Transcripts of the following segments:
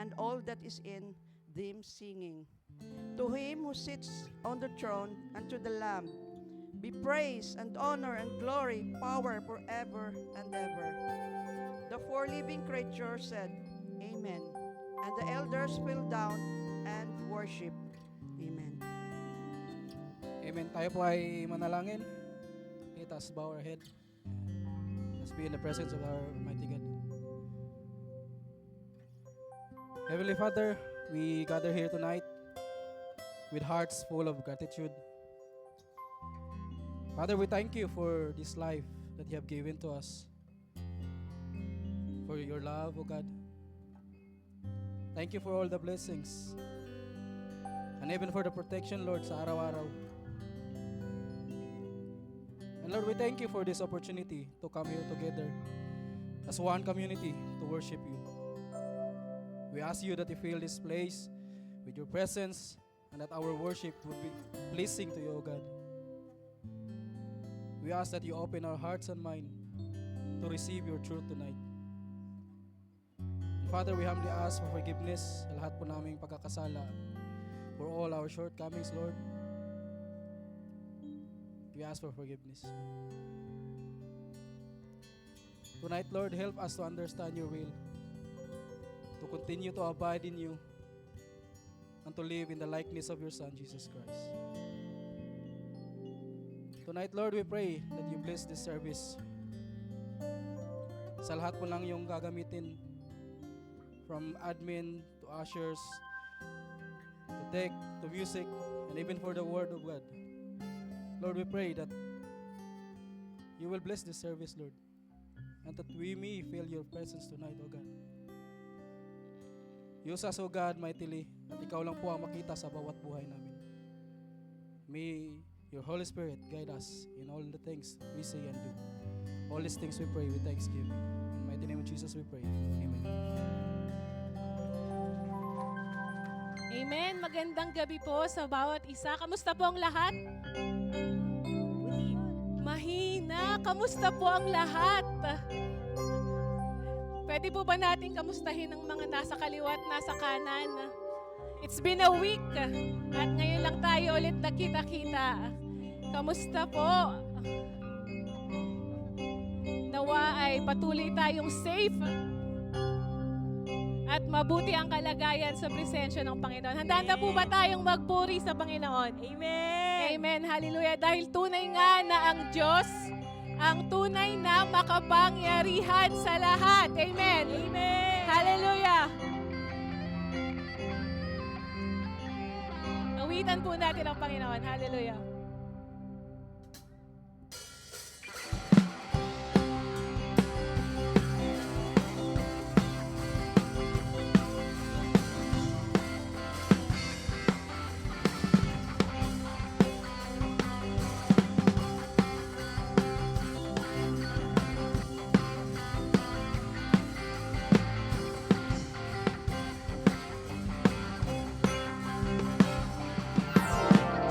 and all that is in them, singing, To him who sits on the throne and to the Lamb be praise and honor and glory, power forever and ever. The four living creatures said, Amen. And the elders fell down and worship. Amen. Amen. Tayo po ay manalangin. Let us bow our head. Let's be in the presence of our mighty God. Heavenly Father, we gather here tonight with hearts full of gratitude. Father, we thank you for this life that you have given to us. For your love, O God. Thank you for all the blessings. And even for the protection, Lord, sa araw-araw. And Lord, we thank you for this opportunity to come here together as one community to worship you. We ask you that you fill this place with your presence and that our worship would be pleasing to you, O God. We ask that you open our hearts and mind to receive your truth tonight. And Father, we humbly ask for forgiveness sa lahat po naming pagkakasala, for all our shortcomings, Lord. We ask for forgiveness. Tonight, Lord, help us to understand your will, to continue to abide in you, and to live in the likeness of your Son, Jesus Christ. Tonight, Lord, we pray that you bless this service. Sa lahat po lang yung gagamitin, from admin to ushers, to tech, to music, and even for the word of God. Lord, we pray that you will bless this service, Lord, and that we may feel your presence tonight, O God. Use us, O God, mightily, at ikaw lang po ang makita sa bawat buhay namin. May your Holy Spirit guide us in all the things we say and do. All these things we pray with thanksgiving. In the mighty name of Jesus we pray. Amen. Amen. Magandang gabi po sa bawat isa. Kamusta po ang lahat? Mahina. Kamusta po ang lahat? Pwede po ba natin kamustahin ang mga nasa kaliwa at nasa kanan? It's been a week at ngayon lang tayo ulit nagkita-kita. Kamusta po? Nawa ay patuloy tayong safe at mabuti ang kalagayan sa presensya ng Panginoon. Handa na po ba tayong magpuri sa Panginoon? Amen! Amen! Hallelujah! Dahil tunay nga na ang Diyos, ang tunay na makapangyarihan sa lahat. Amen! Amen! Hallelujah! Awitan po natin ang Panginoon. Hallelujah!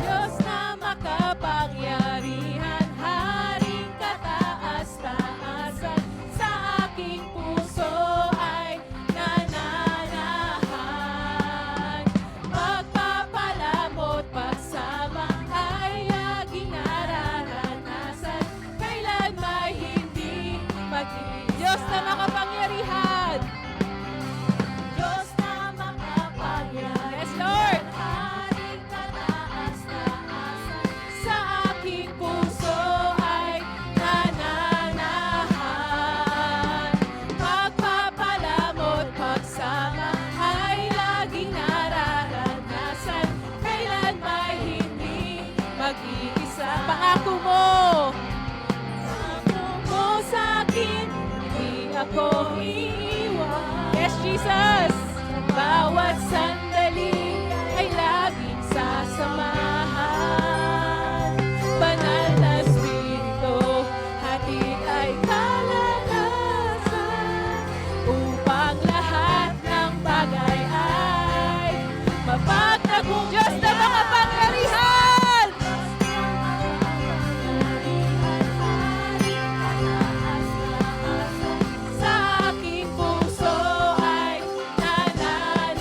Diyos na makapangyarihan, Haring kataas-taasan, sa aking puso ay nananahan. Magpapalamot pagsama ay laging nararanasan, kailan may hindi mag-iisa. Diyos na makapangyarihan, Diyos na makapangyarihan, yes Lord! Sa aking puso ay nananahan. Pagpapalamot pagsama ay laging nararanasan, kailan may hindi mag-iisa. Pangako mo sa akin, hindi ako iiwan. Yes, Jesus! Bawat sandali ay laging sasamahan. Banal na Espiritu, hatid ay kalakasan, upang lahat ng bagay ay mapagtagumpayan. Diyos na makapangyarihan! Sa aking puso ay nananahan.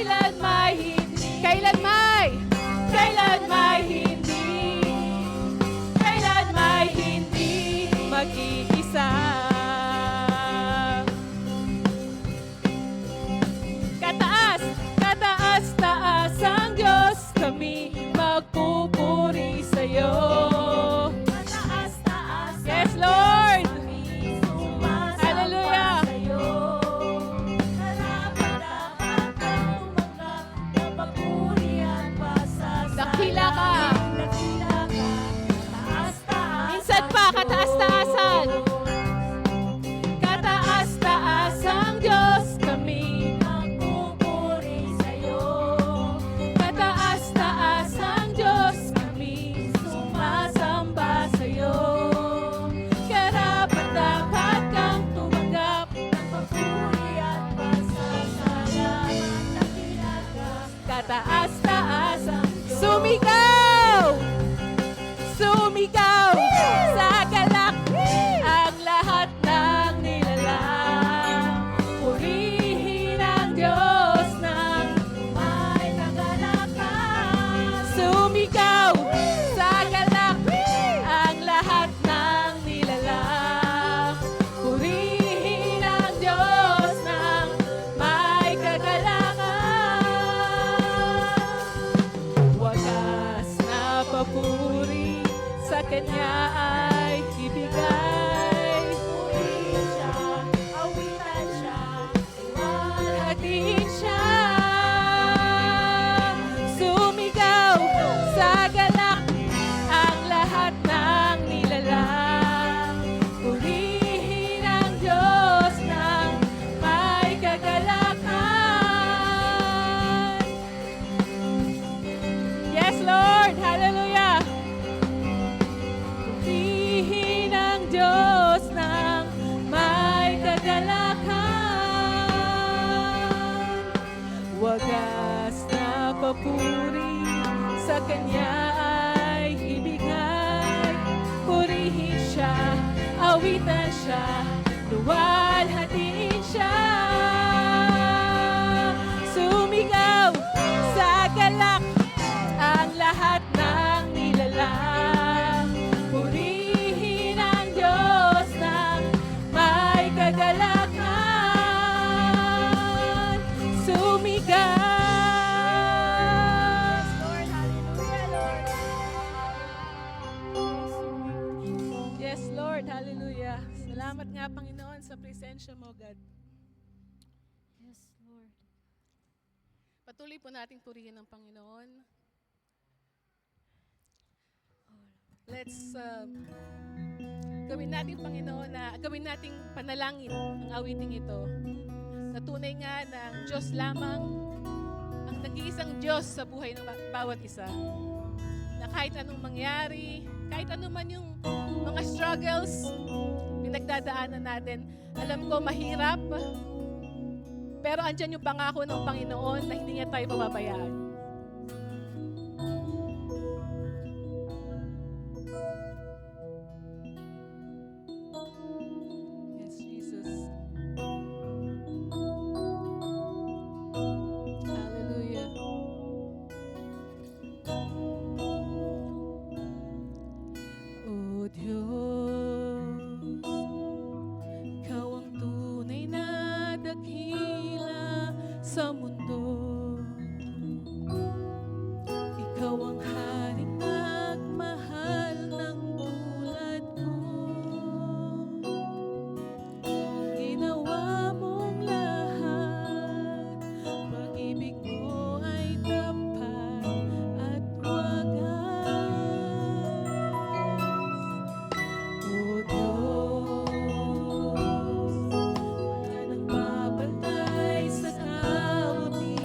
kailan may hindi, kailan may hindi, kailan may hindi mag-iisa. Kataas, kataas, taas ang Diyos, kami magpupuri sa'yo. Mataas, taas, Yes, Lord! kami sumasamba Hallelujah. sa'yo. Karapat-dapat kang tumanggap ng papuri at pasasalamat. Dakila ka. Dakila ka. Taas, taas, Minsan pa, kataas-taasan. Kataas-taas ang Diyos, kami magpupuri sa'yo. kataas-taas ang Diyos, kami sumasamba sa'yo. Karapat-dapat kang tumanggap Ng papuri at pasasalamat. Dakila ka. kataas-taas ang sumigaw! Sumigaw sa galak ang lahat ng nilalang. Purihin ang Diyos ng May kagalakan. sumigaw sa galak ang lahat ng nilalang. Purihin ang Diyos ng may kagalakan. Wagas na papuri sa Kanya ay ibigay. Purihin siya, awitan siya, Hatiin siya. Sumigaw sa galak ang lahat ng nilalang. Purihin ang Diyos ng may kagalakan. Yes, Lord. Hallelujah. Purihin ang Diyos ng may kagalakan. Wagas na papuri sa Kanya ay ibigay. Purihin siya, awitan siya, luwalhatiin siya. Sumigaw sa galak ang lahat ng nilalang. Purihin ang Diyos ng may kagalakan. Sumigaw. Lord, hallelujah, Lord. Yes, Lord. Hallelujah. Salamat nga, Panginoon, sa presensya mo, God. Yes, Lord. Patuloy po nating purihin ang Panginoon. Let's gawin natin, Panginoon, gawin nating panalangin ang awiting ito. Na tunay nga na ang Diyos lamang, ang nag-iisang Diyos sa buhay ng bawat isa. Na kahit anong mangyari, kahit ano man yung mga struggles, pinagdadaanan natin, alam ko mahirap, pero andyan yung pangako ng Panginoon na hindi niya tayo pababayaan. Yes, Jesus. Hallelujah. O Diyos, Ikaw ang tunay na dakila sa mundo. Ikaw ang haring nagmahal ng tulad ko. Ginawa mong lahat, pag-ibig mo ay tapat at wagas. O Diyos, wala nang babantay sa kawapian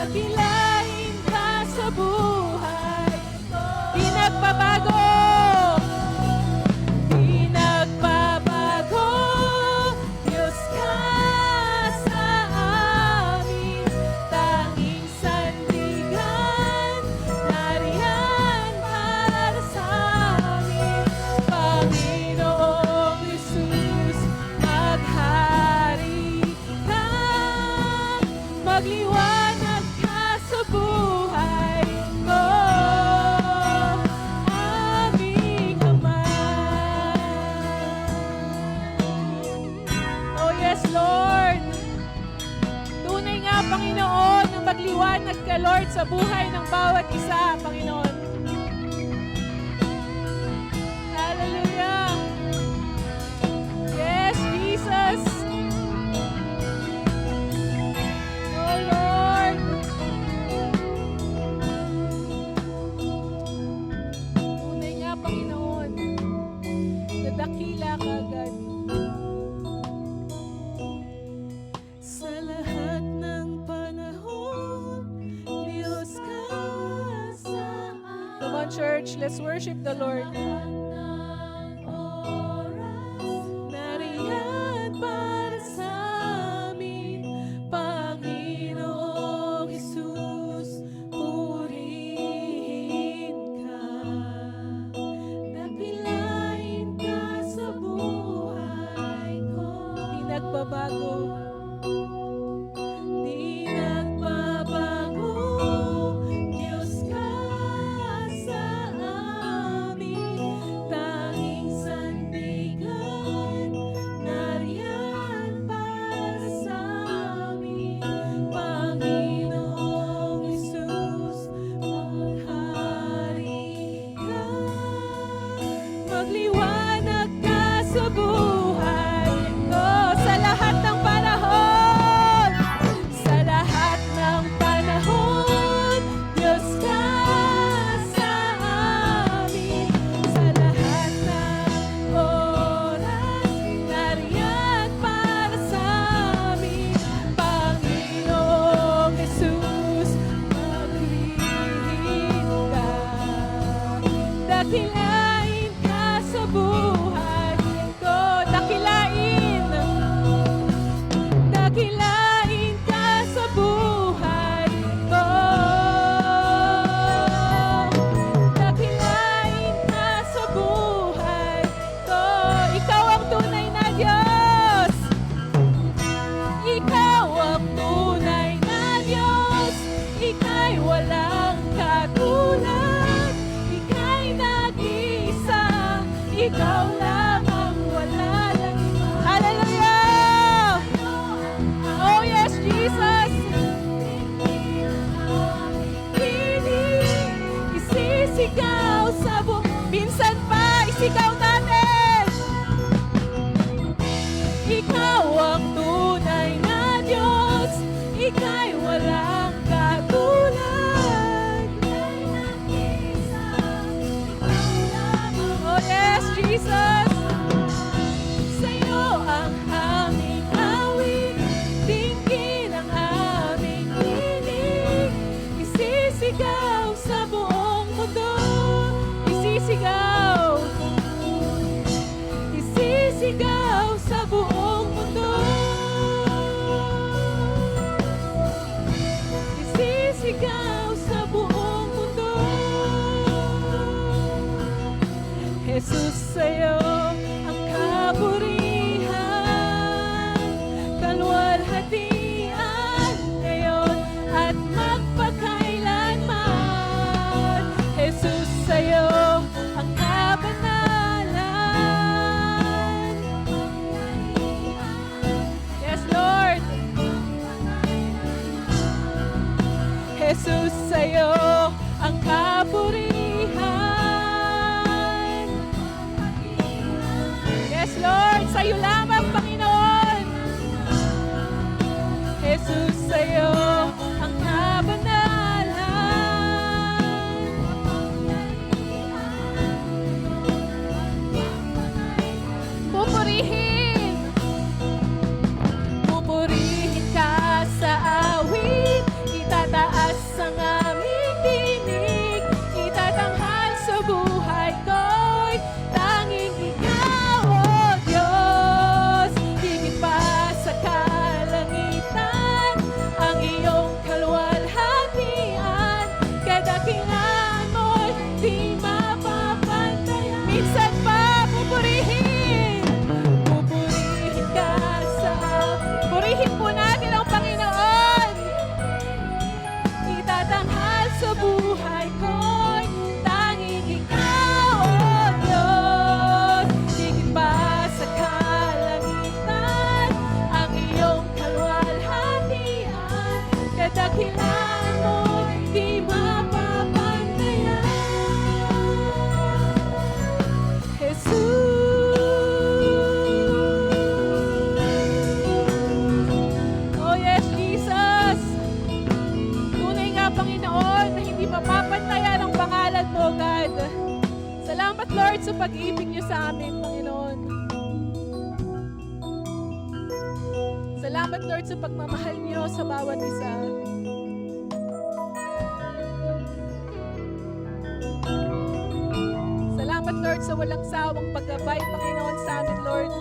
Dakilain ka sa buhay ko. Di nagbabago. Di nagbabago. Diyos ka sa amin. Tanging sandigan. Nariyan para sa amin. Panginoong Jesus, maghari ka. Magliwanag ka sa buhay ko. Aming Ama. Oh yes, Lord. Tunay nga, Panginoon, na magliwanag ka, Lord, sa buhay ng bawat isa, Panginoon. Hallelujah. Yes, Jesus. Oh, Lord. Tunay nga, Panginoon, na dakila ka agad. Sa lahat ng panahon, Diyos ka sa amin. Come on, church, let's worship the Lord. Nariyan para sa amin, Panginoong Jesus, purihin ka. Dakilain ka sa buhay ko. Di nagbabago. Di nagbabago. Diyos ka sa amin. Tanging sandigan. Nariyan para sa amin. Panginoong Jesus, maghari ka. Magliwanag ka sa buhay ko sa lahat ng panahon. Sa lahat ng panahon, Diyos ka sa amin. Sa lahat ng oras, nariyan para sa amin. Panginoong Jesus, maghihit ka. Dakilain ka sa buhay ko. Dakilain. Dakilain ka sa buhay ko. Dakilain ka sa buhay ko. Ikaw ang tunay na Diyos. Ikaw ang tunay na Diyos. Ika'y walang katulad. Ika'y nag-isa. Ikaw lang ang wala lang iba. Hallelujah! Oh yes, Jesus! Piling isisigaw sa minsan pa, isigaw natin! Ikaw ang tunay na Diyos. Ika'y walang katulad. Oh yes, Jesus! Sa'yo ang aming awit, dinggin ang aming hiling. Isisigaw sa buong mundo, isisigaw. Isisigaw sa buong mundo. Isisigaw sa buong mundo. Jesus, sa'yo ang kaburihan, kalwalhatian ngayon at magpakailanman. Jesus, sa'yo ang kabanalan. Yes, Lord. Jesus, sa'yo ang kaburihan. Yes, Lord, sa'yo lamang, Panginoon. Jesus, sa'yo ang kabanalan. Pupurihin. Pupurihin ka sa awit, itataas tanghal sa buhay ko'y tanging ikaw, O Diyos. Higit pa sa kalangitan, ang iyong kalwalhatian, kadakilaan mo'y di mapapantayan. Jesus. Oh yes, Jesus. Tunay nga, Panginoon, na hindi mapapantayan ang pangalan mo, God. Salamat, Lord, sa pag-ibig niyo sa amin, Panginoon. Salamat, Lord, sa pagmamahal niyo sa bawat isa. Salamat, Lord, sa walang sawang paggabay, Panginoon, sa amin, Lord.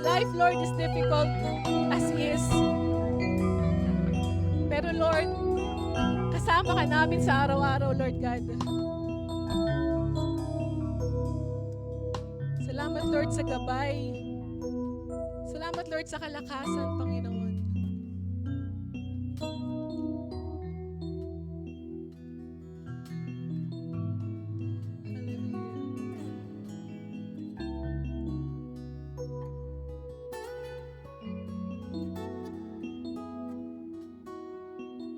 Life, Lord, is difficult as is. Pero, Lord, kasama ka namin sa araw-araw, Lord God. Salamat, Lord, sa gabay. Salamat, Lord, sa kalakasan, Panginoon.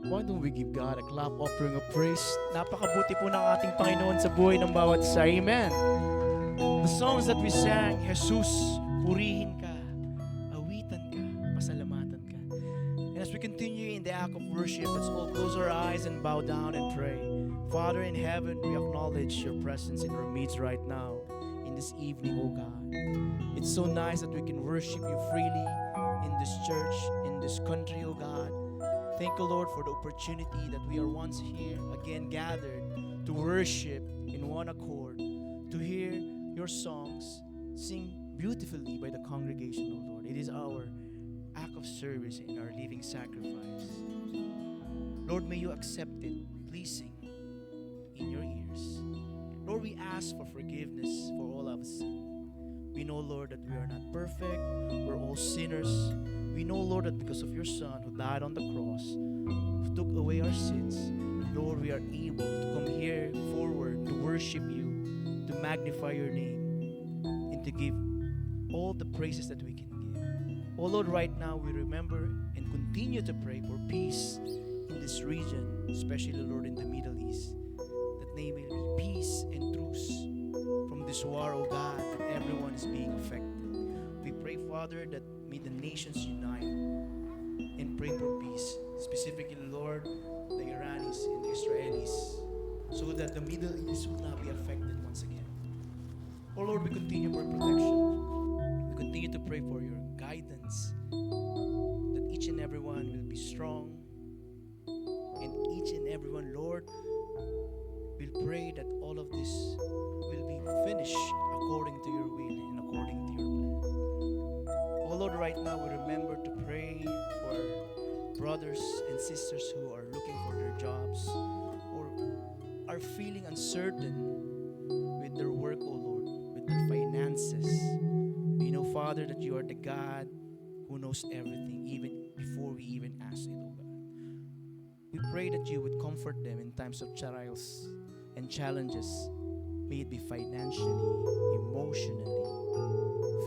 Why don't we give God a clap offering of praise? Napakabuti po ng ating Panginoon sa buhay ng bawat isa. Amen. The songs that we sang, Jesus, purihin ka, awitan ka, pasalamatan ka. And as we continue in the act of worship, let's all close our eyes and bow down and pray. Father in heaven, we acknowledge your presence in our midst right now, in this evening, oh God. It's so nice that we can worship you freely in this church, in this country, oh God. Thank you, Lord, for the opportunity that we are once here again gathered to worship in one accord, to hear your songs sing beautifully by the congregation, O Lord. It is our act of service in our living sacrifice. Lord, may you accept it pleasing in your ears. Lord, we ask for forgiveness for all of us. We know, Lord, that we are not perfect. We're all sinners. We know, Lord, that because of your Son who died on the cross, who took away our sins, Lord, we are able to come here forward to worship you, to magnify your name, and to give all the praises that we can give. Oh Lord, right now we remember and continue to pray for peace in this region, especially, Lord, in the Middle East, that there may be peace and truce from this war, oh God, that everyone is being affected. We pray, Father, that may the nations unite and pray for peace, specifically, Lord, the Iranis and the Israelis, so that the Middle East will not be affected once again. Oh Lord, we continue for protection. We continue to pray for your guidance, that each and everyone will be strong, and each and everyone, Lord, will pray that all of this will be finished according to your will and according to your plan. Oh Lord, right now we remember to pray for brothers and sisters who are looking for their jobs or are feeling uncertain with their work, oh Lord, with their finances. We know, Father, that you are the God who knows everything, even before we even ask it, oh God. We pray that you would comfort them in times of trials and challenges, may it be financially, emotionally,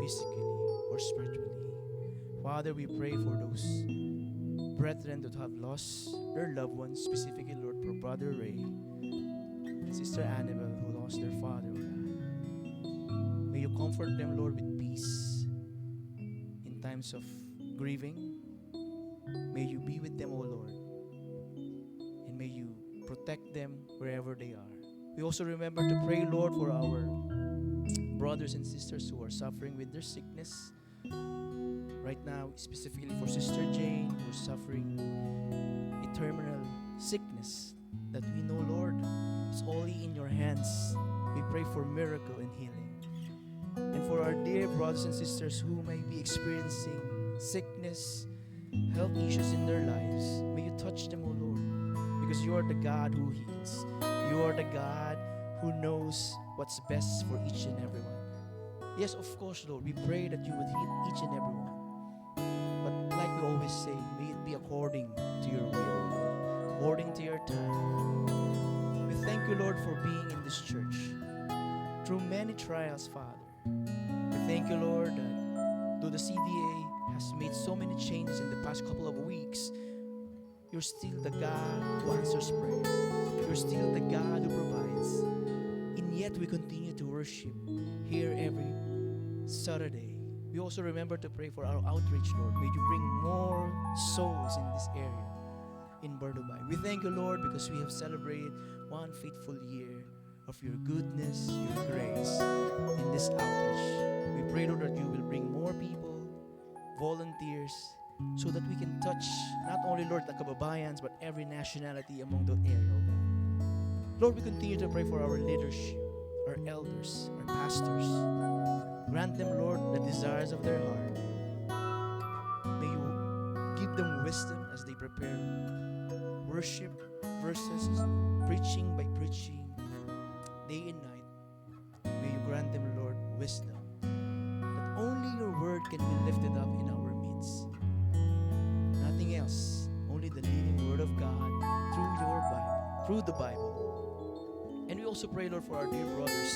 physically, or spiritually. Father, we pray for those brethren that have lost their loved ones, specifically, Lord, for Brother Ray and Sister Annabelle who lost their father, oh God. May you comfort them, Lord, with peace in times of grieving. May you be with them, O Lord, and may you protect them wherever they are. We also remember to pray, Lord, for our brothers and sisters who are suffering with their sickness. Right now, specifically for Sister Jane, who is suffering a terminal sickness that we know, Lord, is only in your hands. We pray for miracle and healing. And for our dear brothers and sisters who may be experiencing sickness, health issues in their lives, may you touch them, O Lord, because you are the God who heals. You are the God who knows what's best for each and every one. Yes, of course, Lord, we pray that you would heal each and every one. But like we always say, may it be according to your will. according to your time. We thank you, Lord, for being in this church through many trials, Father. We thank you, Lord, that though the CDA has made so many changes in the past couple of weeks, you're still the God who answers prayer. You're still the God who provides. And yet we continue to worship here every Saturday. We also remember to pray for our outreach, Lord. May you bring more souls in this area in Berdubay. We thank you, Lord, because we have celebrated one faithful year of your goodness, your grace in this outreach. We pray, Lord, that you will bring more people, volunteers, so that we can touch not only, Lord, the kababayans, but every nationality among the area, oh God. Lord, we continue to pray for our leadership, our elders, our pastors. Grant them, Lord, the desires of their heart. May you give them wisdom as they prepare worship versus preaching by preaching day and night. May you grant them, Lord, wisdom that only your word can be lifted up in our midst. Nothing else, only the living word of God through your Bible, through the Bible. And we also pray, Lord, for our dear brothers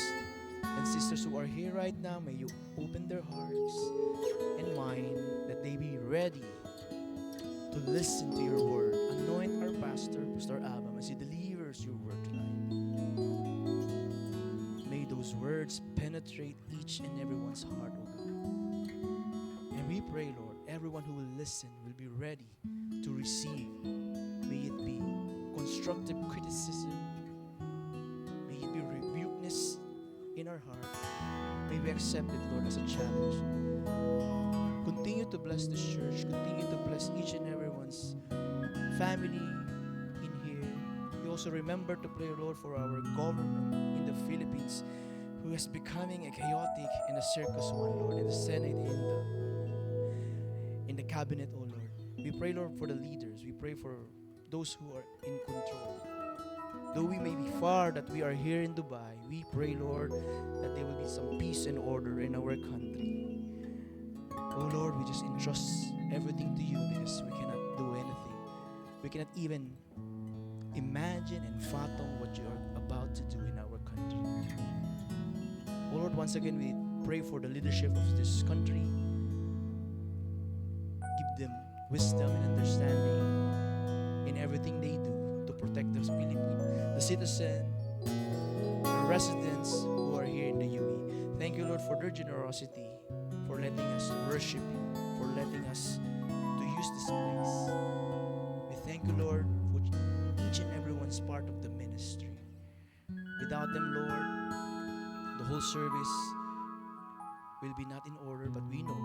and sisters who are here right now. May you open their hearts and mind that they be ready to listen to your word. Anoint our pastor, Pastor Abam, as he delivers your word tonight. May those words penetrate each and everyone's heart, oh God. And we pray, Lord, everyone who will listen will be ready to receive. May it be constructive criticism. May it be rebukeness in our heart. May we accept it, Lord, as a challenge. Continue to bless this church. Continue to bless each and everyone's family in here. We also remember to pray, Lord, for our government in the Philippines, who is becoming a chaotic and a circus one, Lord, in the Senate, in the cabinet, oh Lord. We pray, Lord, for the leaders. We pray for those who are in control. Though we may be far, that we are here in Dubai, we pray, Lord, that there will be some peace and order in our country. Oh Lord, we just entrust everything to you because we cannot do anything. We cannot even imagine and fathom what you are about to do in our country. Oh Lord, once again, we pray for the leadership of this country. Give them wisdom and understanding in everything they do to protect the citizen, the residents who are here in the UAE. Thank you, Lord, for their generosity, for letting us worship you, for letting us to use this place. We thank you, Lord, for each and everyone's part of the ministry. Without them, Lord, the whole service will be not in order, but we know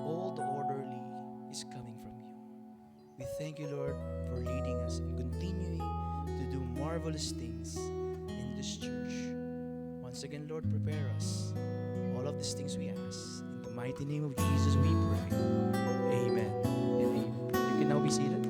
all the orderly is coming from you. We thank you, Lord, for leading us and continuing to do marvelous things in this church. Once again, Lord, prepare us. All of these things we ask. In the mighty name of Jesus we pray. Amen and amen. You can now be seated.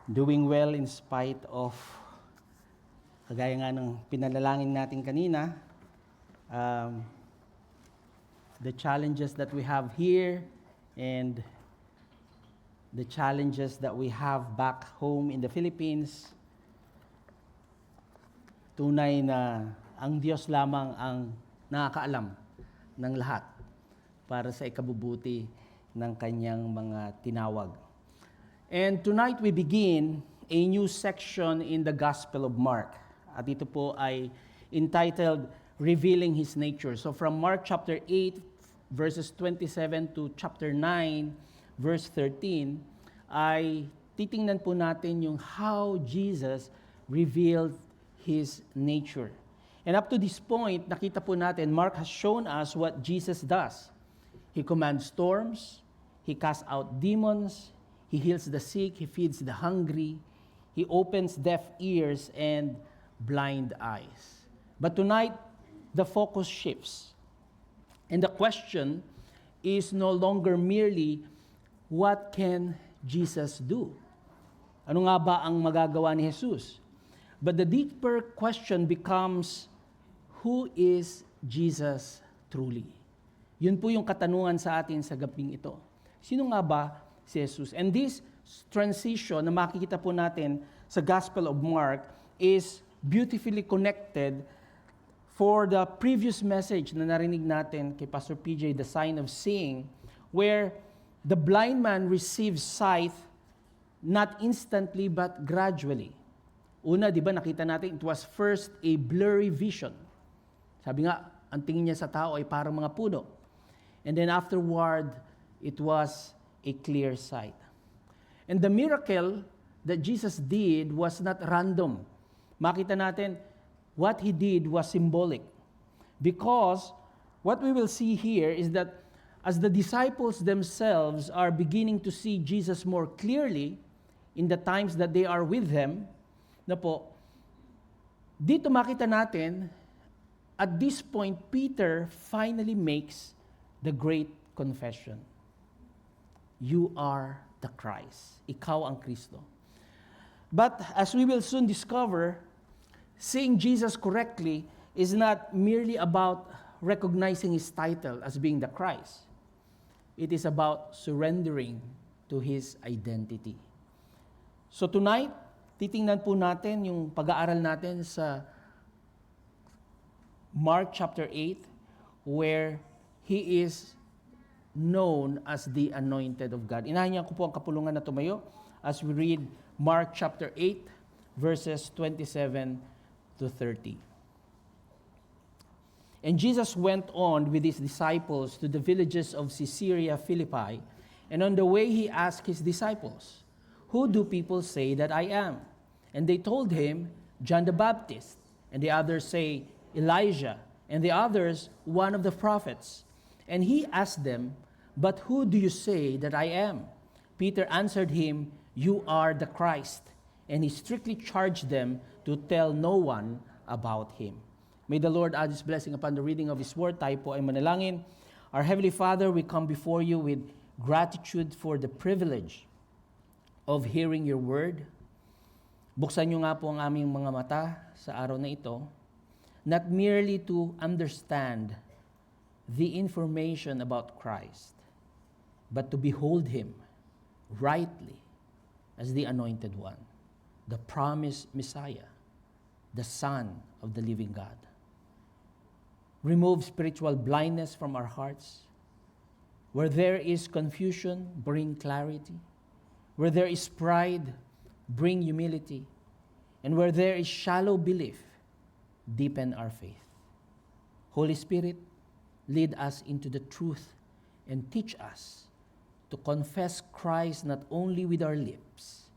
Doing well in spite of, kagaya nga ng pinalalangin natin kanina, the challenges that we have here and the challenges that we have back home in the Philippines. Tunay na ang Diyos lamang ang nakakaalam ng lahat para sa ikabubuti ng kanyang mga tinawag. And tonight we begin a new section in the Gospel of Mark. At ito po ay entitled Revealing His Nature. So from Mark chapter 8, verses 27 to chapter 9, verse 13, ay titingnan po natin yung how Jesus revealed His nature. And up to this point, nakita po natin, Mark has shown us what Jesus does. He commands storms, He casts out demons, He heals the sick, He feeds the hungry, He opens deaf ears and blind eyes. But tonight, the focus shifts. And the question is no longer merely, what can Jesus do? Ano nga ba ang magagawa ni Jesus? But the deeper question becomes, who is Jesus truly? Yun po yung katanungan sa atin sa gabing ito. Sino nga ba si Jesus? And this transition na makikita po natin sa Gospel of Mark is beautifully connected for the previous message na narinig natin kay Pastor PJ, the sign of seeing, where the blind man receives sight not instantly but gradually. Una, di ba nakita natin, it was first a blurry vision. Sabi nga, ang tingin niya sa tao ay parang mga puno. And then afterward, it was a clear sight. And the miracle that Jesus did was not random. Makita natin, what He did was symbolic. Because what we will see here is that as the disciples themselves are beginning to see Jesus more clearly in the times that they are with them, na po, dito makita natin, at this point, Peter finally makes the great confession. You are the Christ. Ikaw ang Kristo. But as we will soon discover, seeing Jesus correctly is not merely about recognizing His title as being the Christ. It is about surrendering to His identity. So tonight, titingnan po natin yung pag-aaral natin sa Mark chapter 8, where He is known as the Anointed of God. Inahanyan ko po ang kapulungan na tumayo as we read Mark chapter 8, verses 27 to 30. And Jesus went on with His disciples to the villages of Caesarea Philippi, and on the way He asked His disciples, "Who do people say that I am?" And they told Him, "John the Baptist." And the others say, "Elijah." And the others, "One of the prophets." And He asked them, "But who do you say that I am?" Peter answered Him, "You are the Christ." And He strictly charged them to tell no one about Him. May the Lord add His blessing upon the reading of His word. Tayo po ay manalangin. Our Heavenly Father, we come before You with gratitude for the privilege of hearing Your word. Buksan Niyo nga po ang aming mga mata sa araw na ito, not merely to understand the information about Christ, but to behold Him rightly as the Anointed One, the promised Messiah, the Son of the living God. Remove spiritual blindness from our hearts. Where there is confusion, bring clarity. Where there is pride, bring humility. And where there is shallow belief, deepen our faith. Holy Spirit, lead us into the truth and teach us to confess Christ not only with our lips,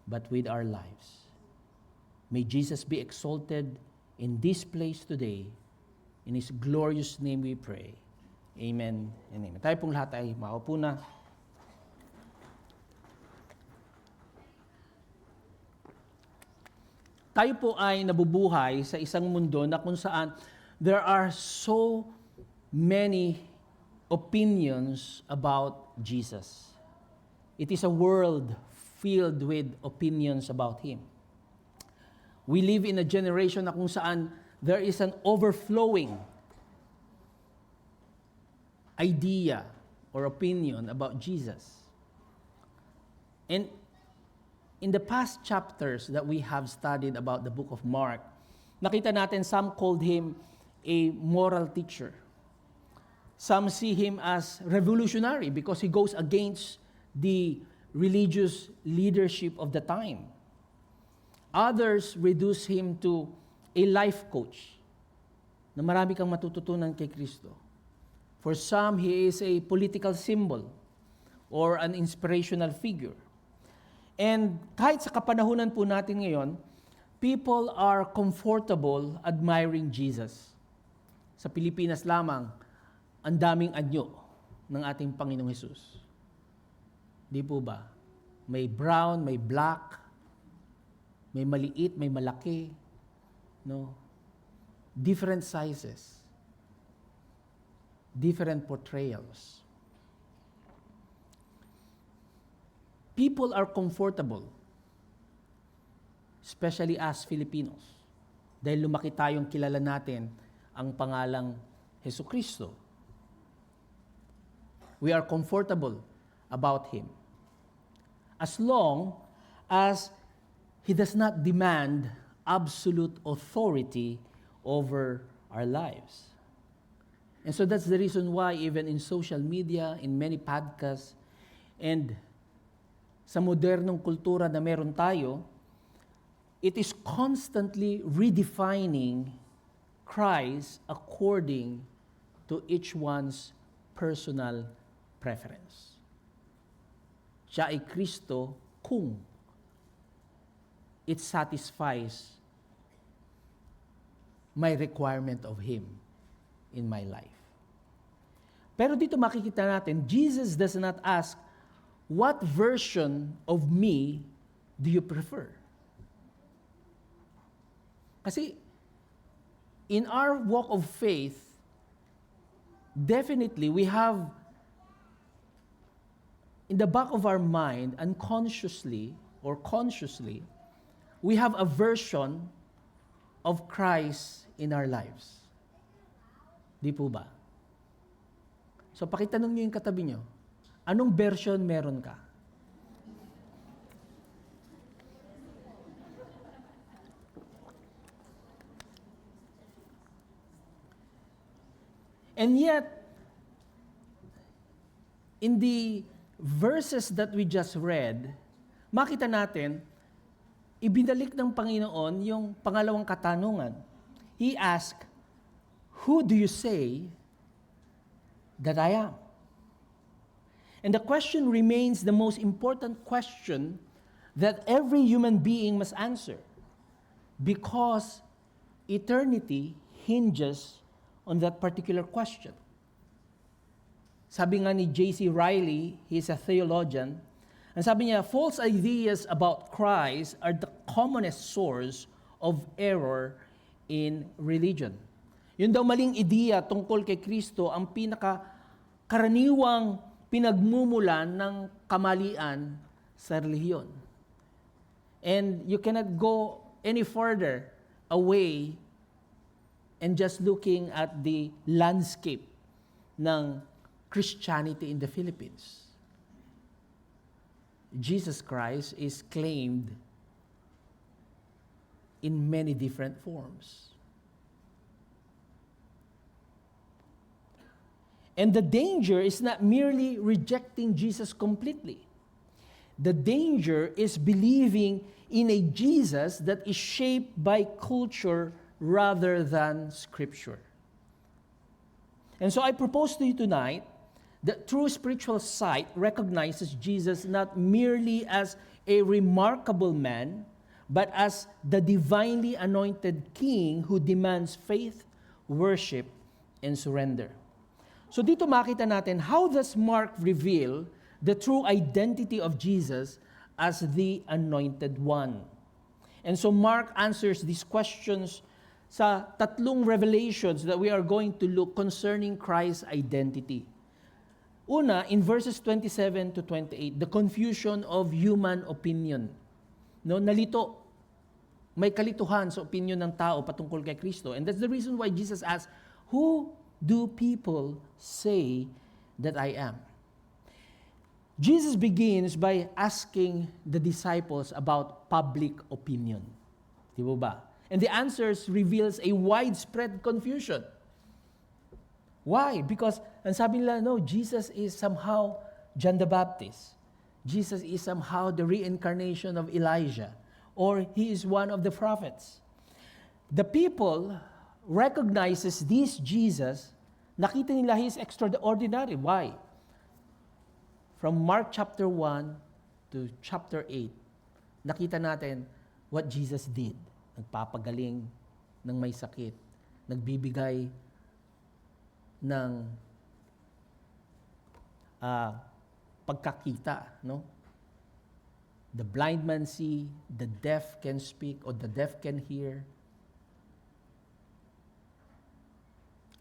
but with our lives. May Jesus be exalted in this place today. In His glorious name we pray. Amen and amen. Tayo pong lahat ay makaupo na. Tayo po ay nabubuhay sa isang mundo na kung saan there are so many opinions about Jesus. It is a world filled with opinions about Him. We live in a generation na kung saan there is an overflowing idea or opinion about Jesus. And in the past chapters that we have studied about the book of Mark, nakita natin some called Him a moral teacher. Some see Him as revolutionary because He goes against the religious leadership of the time. Others reduce him to a life coach na marami kang matututunan kay Kristo. For some, he is a political symbol or an inspirational figure. And kahit sa kapanahunan po natin ngayon, people are comfortable admiring Jesus. Sa Pilipinas lamang, ang daming anyo ng ating Panginoong Hesus. Di po ba? May brown, may black, may maliit, may malaki, no? Different sizes, different portrayals. People are comfortable, especially as Filipinos, dahil lumaki tayong kilala natin ang pangalang Jesucristo. We are comfortable about Him. As long as He does not demand absolute authority over our lives. And so that's the reason why even in social media, in many podcasts, and sa modernong kultura na meron tayo, it is constantly redefining Christ according to each one's personal preference. Siya ay Kristo kung it satisfies my requirement of Him in my life. Pero dito makikita natin, Jesus does not ask, what version of me do you prefer? Kasi in our walk of faith, definitely we have in the back of our mind, unconsciously or consciously, we have a version of Christ in our lives. Di po ba? So pakitanong niyo yung katabi niyo, anong version meron ka? And yet, in the verses that we just read, makita natin, ibinalik ng Panginoon yung pangalawang katanungan. He asked, who do you say that I am? And the question remains the most important question that every human being must answer, because eternity hinges on that particular question. Sabi nga ni J.C. Riley, he's a theologian, and sabi niya, false ideas about Christ are the commonest source of error in religion. Yun daw maling ideya tungkol kay Kristo ang pinakakaraniwang pinagmumulan ng kamalian sa relihiyon. And you cannot go any further away and just looking at the landscape ng Christianity in the Philippines. Jesus Christ is claimed in many different forms. And the danger is not merely rejecting Jesus completely. The danger is believing in a Jesus that is shaped by culture rather than Scripture. And so I propose to you tonight that true spiritual sight recognizes Jesus not merely as a remarkable man, but as the divinely anointed King who demands faith, worship, and surrender. So dito makita natin, how does Mark reveal the true identity of Jesus as the Anointed One? And so Mark answers these questions sa tatlong revelations that we are going to look concerning Christ's identity. Una, in verses 27 to 28, the confusion of human opinion. No, nalito. May kalituhan sa opinion ng tao patungkol kay Kristo. And that's the reason why Jesus asks, who do people say that I am? Jesus begins by asking the disciples about public opinion. Di ba? And the answers reveals a widespread confusion. Why? Because, ang sabi nila, no, Jesus is somehow John the Baptist. Jesus is somehow the reincarnation of Elijah, or he is one of the prophets. The people recognizes this Jesus, nakita nila he is extraordinary. Why? From Mark chapter 1 to chapter 8, nakita natin what Jesus did. Nagpapagaling ng may sakit, nagbibigay ng pagkakita, no? The blind man see, the deaf can speak, or the deaf can hear.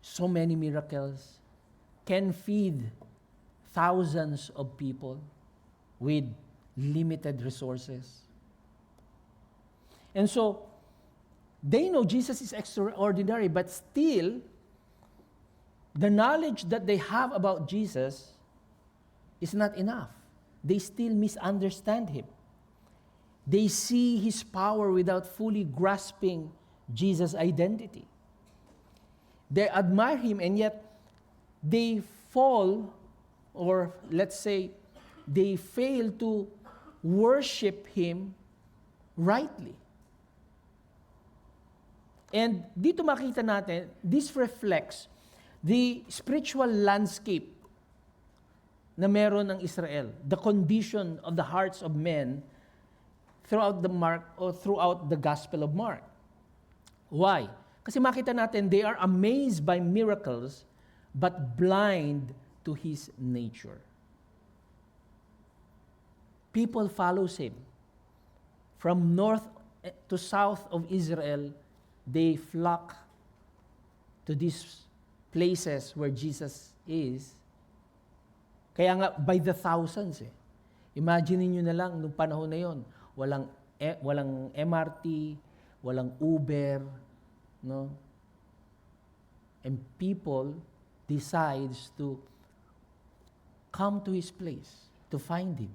So many miracles, can feed thousands of people with limited resources. And so, they know Jesus is extraordinary, but still, the knowledge that they have about Jesus is not enough. They still misunderstand him. They see his power without fully grasping Jesus' identity. They admire him, and yet they fall, or let's say, they fail to worship him rightly. And dito makita natin, this reflects the spiritual landscape na meron ng Israel, the condition of the hearts of men throughout the Gospel of Mark. Why? Kasi makita natin, they are amazed by miracles, but blind to his nature. People follows him. From north to south of Israel, they flock to these places where Jesus is. Kaya nga, by the thousands eh. Imagine niyo na lang, nung panahon na yon, walang MRT, walang Uber, no? And people decides to come to his place to find him.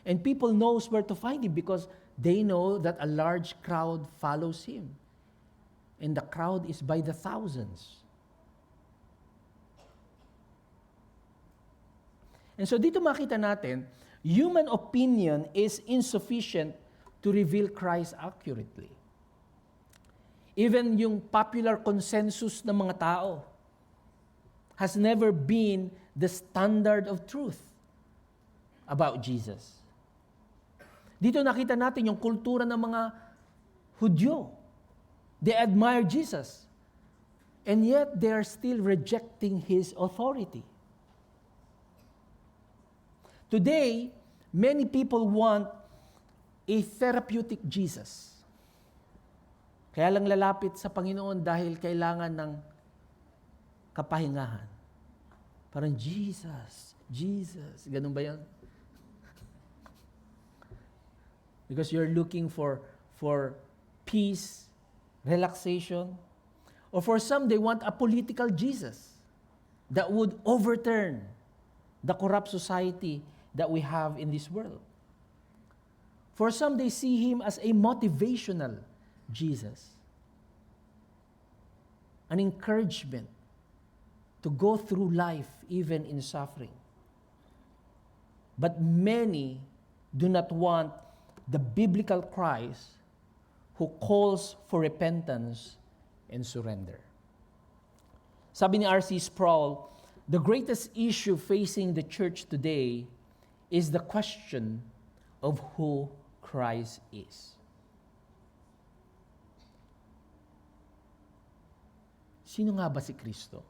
And people knows where to find him because they know that a large crowd follows him. And the crowd is by the thousands. And so dito makita natin, human opinion is insufficient to reveal Christ accurately. Even yung popular consensus ng mga tao has never been the standard of truth about Jesus. Dito nakita natin yung kultura ng mga Hudyo. They admire Jesus. And yet, they are still rejecting his authority. Today, many people want a therapeutic Jesus. Kaya lang lalapit sa Panginoon dahil kailangan ng kapahingahan. Parang Jesus, ganun ba yan? Because you're looking for peace, relaxation. Or for some, they want a political Jesus that would overturn the corrupt society that we have in this world. For some, they see him as a motivational Jesus, an encouragement to go through life even in suffering. But many do not want the biblical Christ who calls for repentance and surrender. Sabi ni R.C. Sproul, the greatest issue facing the church today is the question of who Christ is. Sino nga ba si Kristo?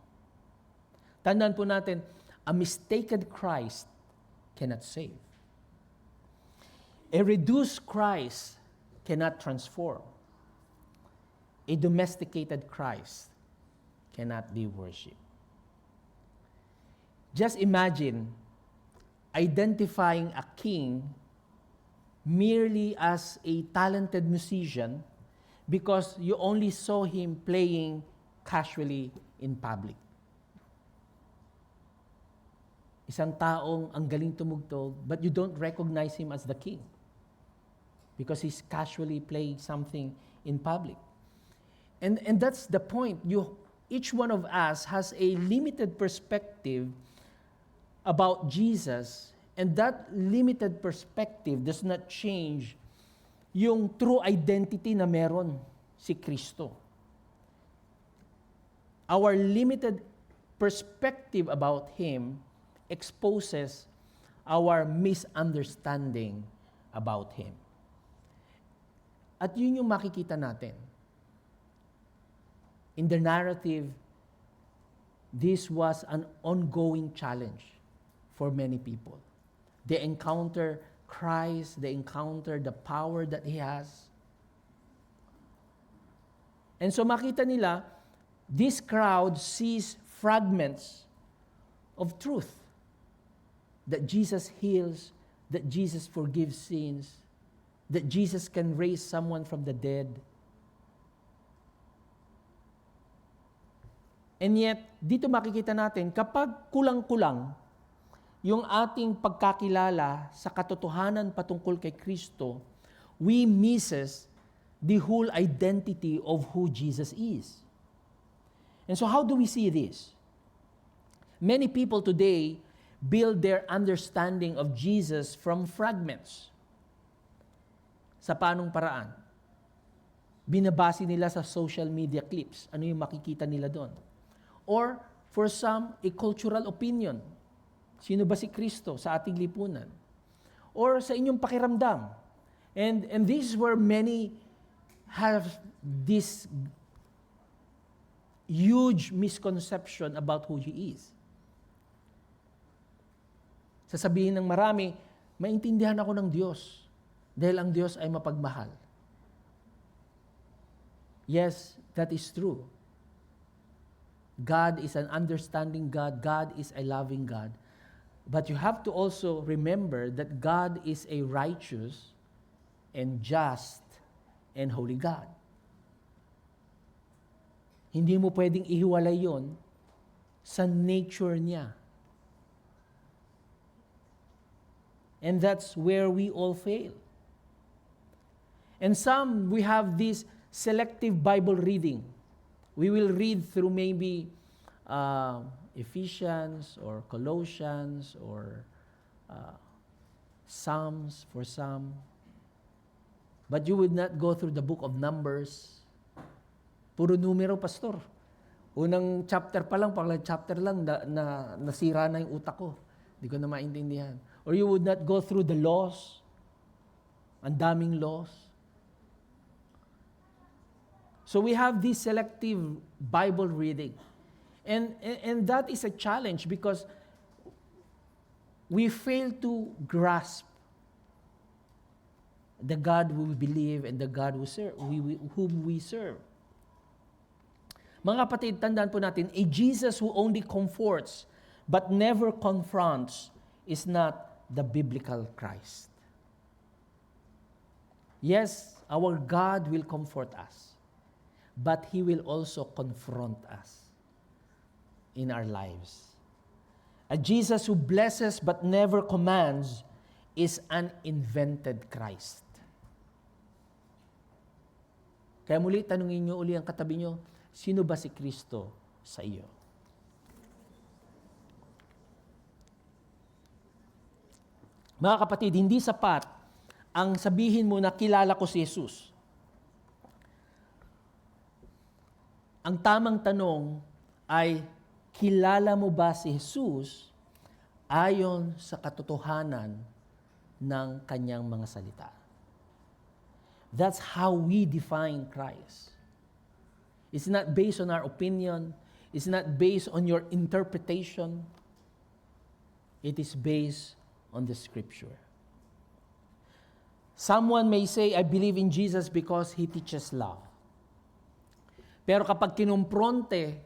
Tandaan po natin, a mistaken Christ cannot save. A reduced Christ cannot transform. A domesticated Christ cannot be worshipped. Just imagine identifying a king merely as a talented musician because you only saw him playing casually in public. Isang taong ang galing tumugtog, but you don't recognize him as the king because he's casually playing something in public. And that's the point. Each one of us has a limited perspective about Jesus, And that limited perspective does not change yung true identity na meron si Kristo. Our limited perspective about Him exposes our misunderstanding about Him. At yun yung makikita natin. In the narrative, this was an ongoing challenge for many people. They encounter Christ, they encounter the power that He has. And so makita nila, this crowd sees fragments of truth. That Jesus heals, that Jesus forgives sins, that Jesus can raise someone from the dead. And yet, dito makikita natin, kapag kulang-kulang yung ating pagkakilala sa katotohanan patungkol kay Kristo, we misses the whole identity of who Jesus is. And so how do we see this? Many people today build their understanding of Jesus from fragments. Sa paanong paraan? Binabase nila sa social media clips. Ano yung makikita nila doon? Or, for some, a cultural opinion. Sino ba si Kristo sa ating lipunan? Or sa inyong pakiramdam. And this is where many have this huge misconception about who He is. Sasabihin ng marami, maintindihan ako ng Diyos dahil ang Diyos ay mapagmahal. Yes, that is true. God is an understanding God. God is a loving God. But you have to also remember that God is a righteous and just and holy God. Hindi mo pwedeng ihiwalay yon sa nature niya. And that's where we all fail. And some, we have this selective Bible reading. We will read through maybe Ephesians or Colossians or Psalms for some. But you would not go through the book of Numbers. Puro numero, pastor. Unang chapter pa lang, panglang chapter lang, nasira na yung utak ko. Hindi ko na maintindihan. Or you would not go through the laws. Ang daming laws. So we have this selective Bible reading. And that is a challenge because we fail to grasp the God who we believe and the God whom we serve. Mga kapatid, tandaan po natin, a Jesus who only comforts but never confronts is not the biblical Christ. Yes, our God will comfort us, but He will also confront us in our lives. A Jesus who blesses but never commands is an invented Christ. Kaya muli, tanungin nyo uli ang katabi nyo, sino ba si Kristo sa iyo? Mga kapatid, hindi sapat ang sabihin mo na kilala ko si Jesus. Ang tamang tanong ay, kilala mo ba si Jesus ayon sa katotohanan ng kanyang mga salita? That's how we define Christ. It's not based on our opinion. It's not based on your interpretation. It is based on the Scripture. Someone may say, I believe in Jesus because He teaches love. Pero kapag kinumpronte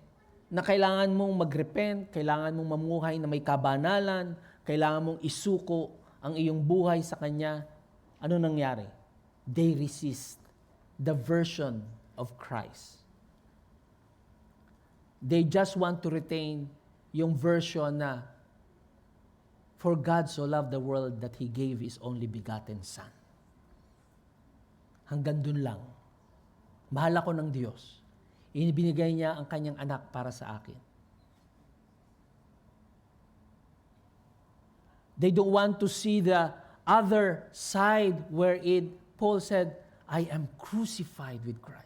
na kailangan mong mag-repent, kailangan mong mamuhay na may kabanalan, kailangan mong isuko ang iyong buhay sa Kanya, ano nangyari? They resist the version of Christ. They just want to retain yung version na, for God so loved the world that He gave His only begotten Son. Hanggang dun lang. Mahal ako ng Diyos. Inibinigay niya ang kanyang anak para sa akin. They don't want to see the other side wherein Paul said, I am crucified with Christ.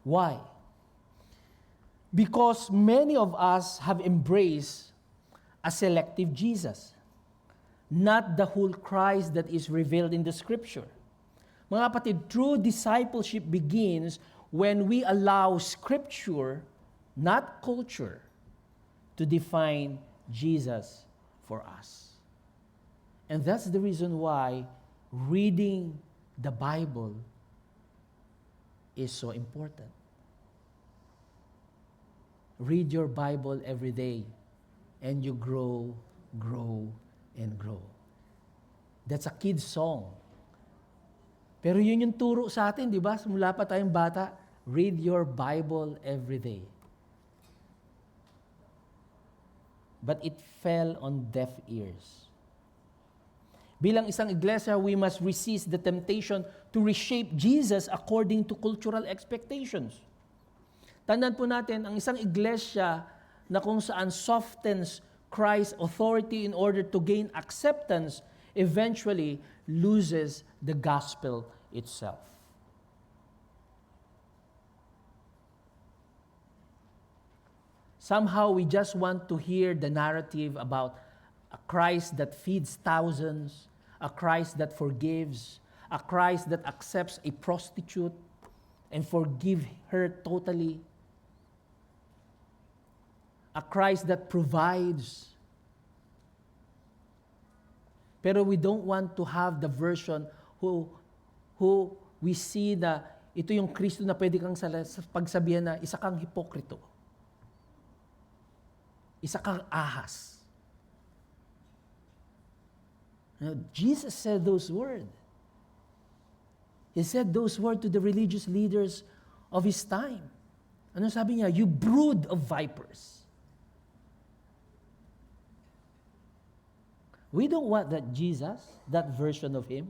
Why? Because many of us have embraced a selective Jesus, not the whole Christ that is revealed in the Scripture. Mga kapatid, true discipleship begins when we allow Scripture, not culture, to define Jesus for us. And that's the reason why reading the Bible is so important. Read your Bible every day and you grow, grow, and grow. That's a kid's song. Pero yun yung turo sa atin, di ba? Mula pa tayong bata, read your Bible every day. But it fell on deaf ears. Bilang isang iglesia, we must resist the temptation to reshape Jesus according to cultural expectations. Tandaan po natin, ang isang iglesia na kung saan softens Christ's authority in order to gain acceptance, eventually loses the gospel itself. Somehow we just want to hear the narrative about a Christ that feeds thousands, a Christ that forgives, a Christ that accepts a prostitute and forgive her totally, a Christ that provides. Pero we don't want to have the version who we see na ito yung Kristo na pwede kang pagsabihan na isa kang hipokrito. Isa kang ahas. Jesus said those words. He said those words to the religious leaders of his time. Ano sabi niya? You brood of vipers. We don't want that Jesus, that version of Him.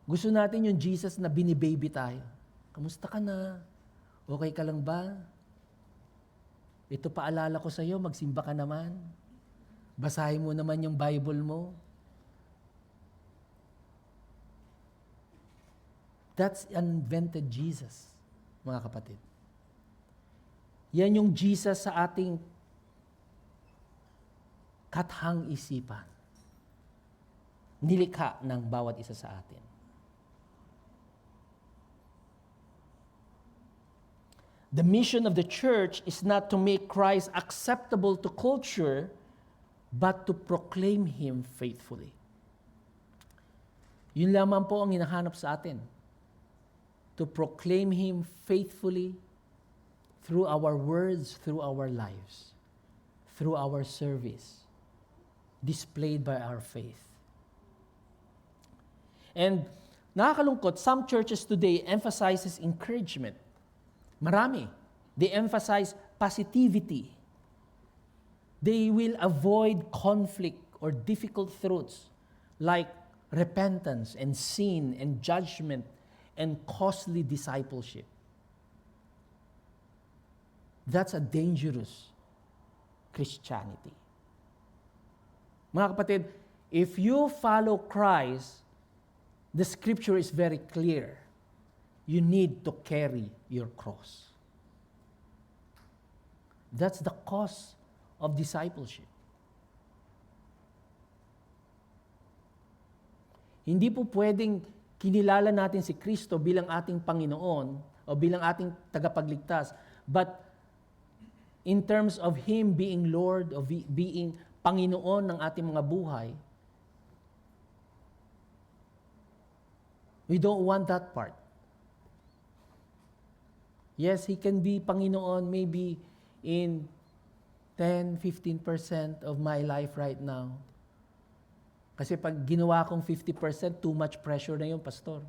Gusto natin yung Jesus na binibaby tayo. Kamusta ka na? Okay ka lang ba? Ito paalala ko sa iyo, magsimba ka naman. Basahin mo naman yung Bible mo. That's invented Jesus, mga kapatid. Yan yung Jesus sa ating kathang isipan. Nilikha ng bawat isa sa atin. The mission of the church is not to make Christ acceptable to culture, but to proclaim Him faithfully. Yun lamang po ang hinahanap sa atin. To proclaim Him faithfully through our words, through our lives, through our service, displayed by our faith. And nakakalungkot, some churches today emphasizes encouragement. Marami. They emphasize positivity. They will avoid conflict or difficult truths like repentance and sin and judgment and costly discipleship. That's a dangerous Christianity. Mga kapatid, if you follow Christ, the scripture is very clear. You need to carry your cross. That's the cost of discipleship. Hindi po pwedeng kinilala natin si Kristo bilang ating Panginoon o bilang ating tagapagligtas, but in terms of Him being Lord, of being Panginoon ng ating mga buhay, we don't want that part. Yes, He can be Panginoon maybe in 10-15% of my life right now. Kasi pag ginawa kong 50%, too much pressure na yun, Pastor.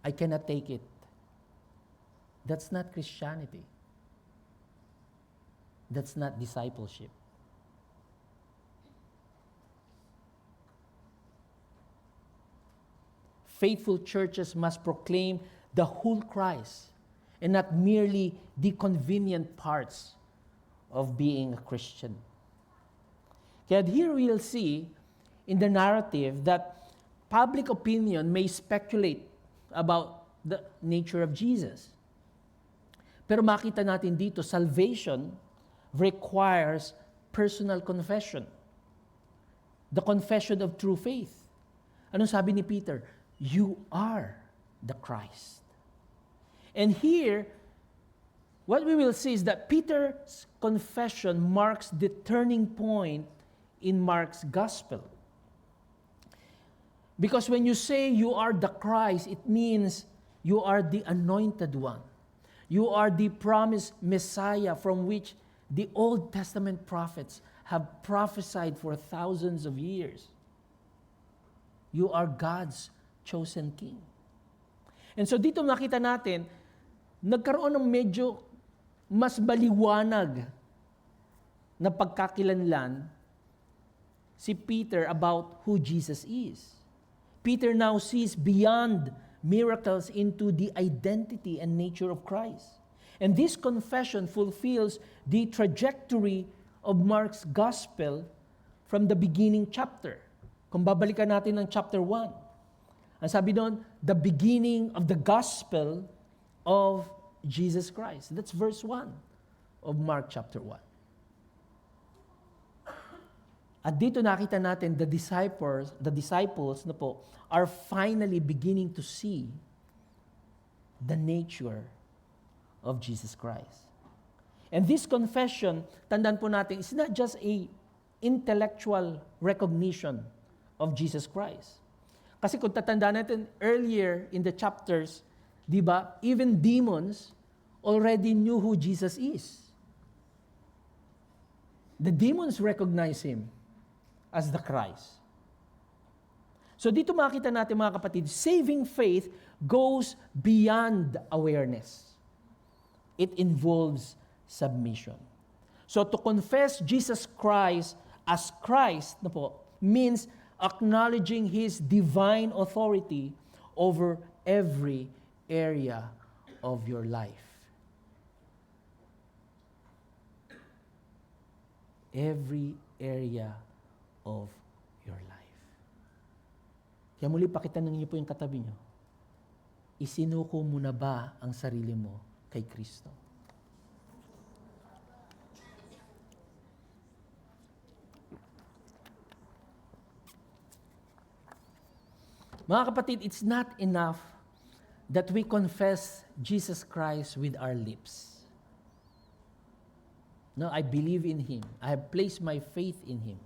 I cannot take it. That's not Christianity. That's not discipleship. Faithful churches must proclaim the whole Christ and not merely the convenient parts of being a Christian. Kaya here we'll see in the narrative that public opinion may speculate about the nature of Jesus. Pero makita natin dito, salvation requires personal confession. The confession of true faith. Anong sabi ni Peter? You are the Christ. And here, what we will see is that Peter's confession marks the turning point in Mark's gospel. Because when you say you are the Christ, it means you are the anointed one. You are the promised Messiah from which the Old Testament prophets have prophesied for thousands of years. You are God's chosen king. And so dito nakita natin, nagkaroon ng medyo mas baliwanag na pagkakilanlan si Peter about who Jesus is. Peter now sees beyond miracles into the identity and nature of Christ. And this confession fulfills the trajectory of Mark's gospel from the beginning chapter. Kung babalikan natin ng chapter 1, ang sabi doon, the beginning of the gospel of Jesus Christ. That's verse 1 of Mark chapter 1. At dito nakita natin the disciples na po are finally beginning to see the nature of Jesus Christ. And this confession, tandaan po natin, is not just a intellectual recognition of Jesus Christ. Kasi kung tatandaan natin earlier in the chapters, di ba, even demons already knew who Jesus is. The demons recognize Him as the Christ. So dito makita natin mga kapatid, saving faith goes beyond awareness. It involves submission. So to confess Jesus Christ as Christ na po, means acknowledging His divine authority over every area of your life. Every area of your life. Kaya muli, pakitanong niyo po yung katabi niyo. Isinuko mo na ba ang sarili mo kay Kristo? Mga kapatid, it's not enough that we confess Jesus Christ with our lips. No, I believe in Him. I have placed my faith in Him.